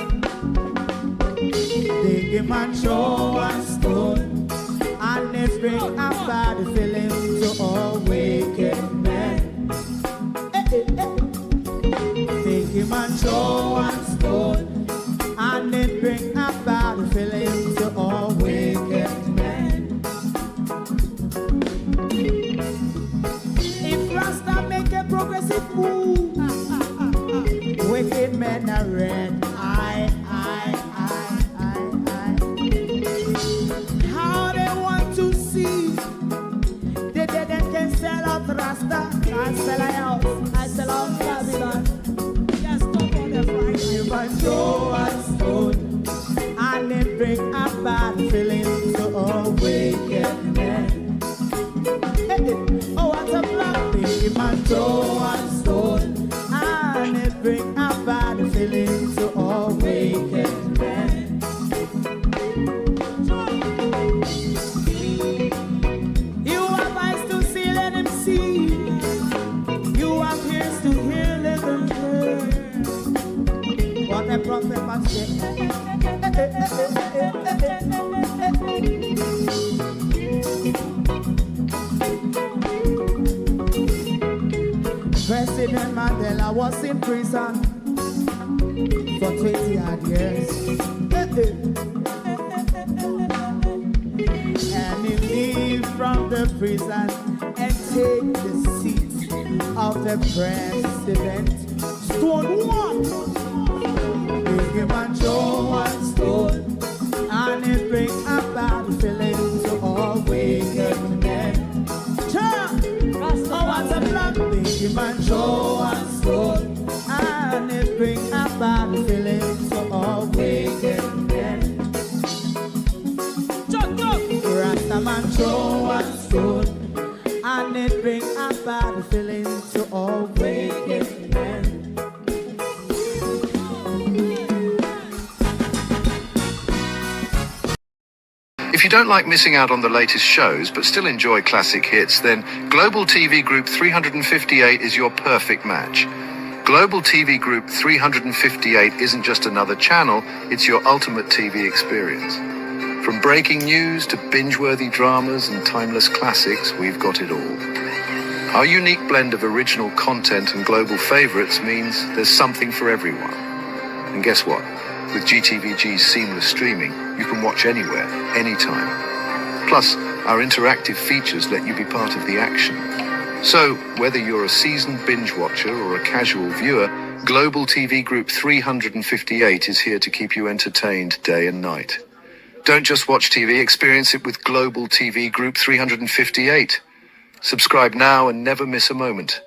They give man show and stone, and if bring a bad feeling to all wicked men. Take him and throw one stone, and it bring a bad feeling to all wicked men. If Rasta make a progressive move, wicked men are red. How they want to see the dead can sell out Rasta. I sell a house, I sell out Babylon. Just talk on the Friday. You can throw a stone, and it bring a bad feeling to all wicked men. Oh, what a black thing. You can throw a stone, and it bring a bad feeling to all wicked men. You have eyes to see, let him see. You have ears to hear, let them hear. What the prophet must say. President Mandela was in prison for 20 odd years. And he leave from the prison and take the seat of the president. Stone one, big him and throw one stone, and it bring a bad feeling to all wicked men. Oh, what's a black big him and throw one stone, and it bring a bad feeling to all wicked men. Rastaman throw one stone, and it bring a bad feeling to all wicked men. If you don't like missing out on the latest shows but still enjoy classic hits, then Global TV Group 358 is your perfect match. Global TV Group 358 isn't just another channel, it's your ultimate TV experience. From breaking news to binge-worthy dramas and timeless classics, we've got it all. Our unique blend of original content and global favorites means there's something for everyone. And guess what? With GTVG's seamless streaming, you can watch anywhere, anytime. Plus, our interactive features let you be part of the action. So, whether you're a seasoned binge watcher or a casual viewer, Global TV Group 358 is here to keep you entertained day and night. Don't just watch TV, experience it with Global TV Group 358. Subscribe now and never miss a moment.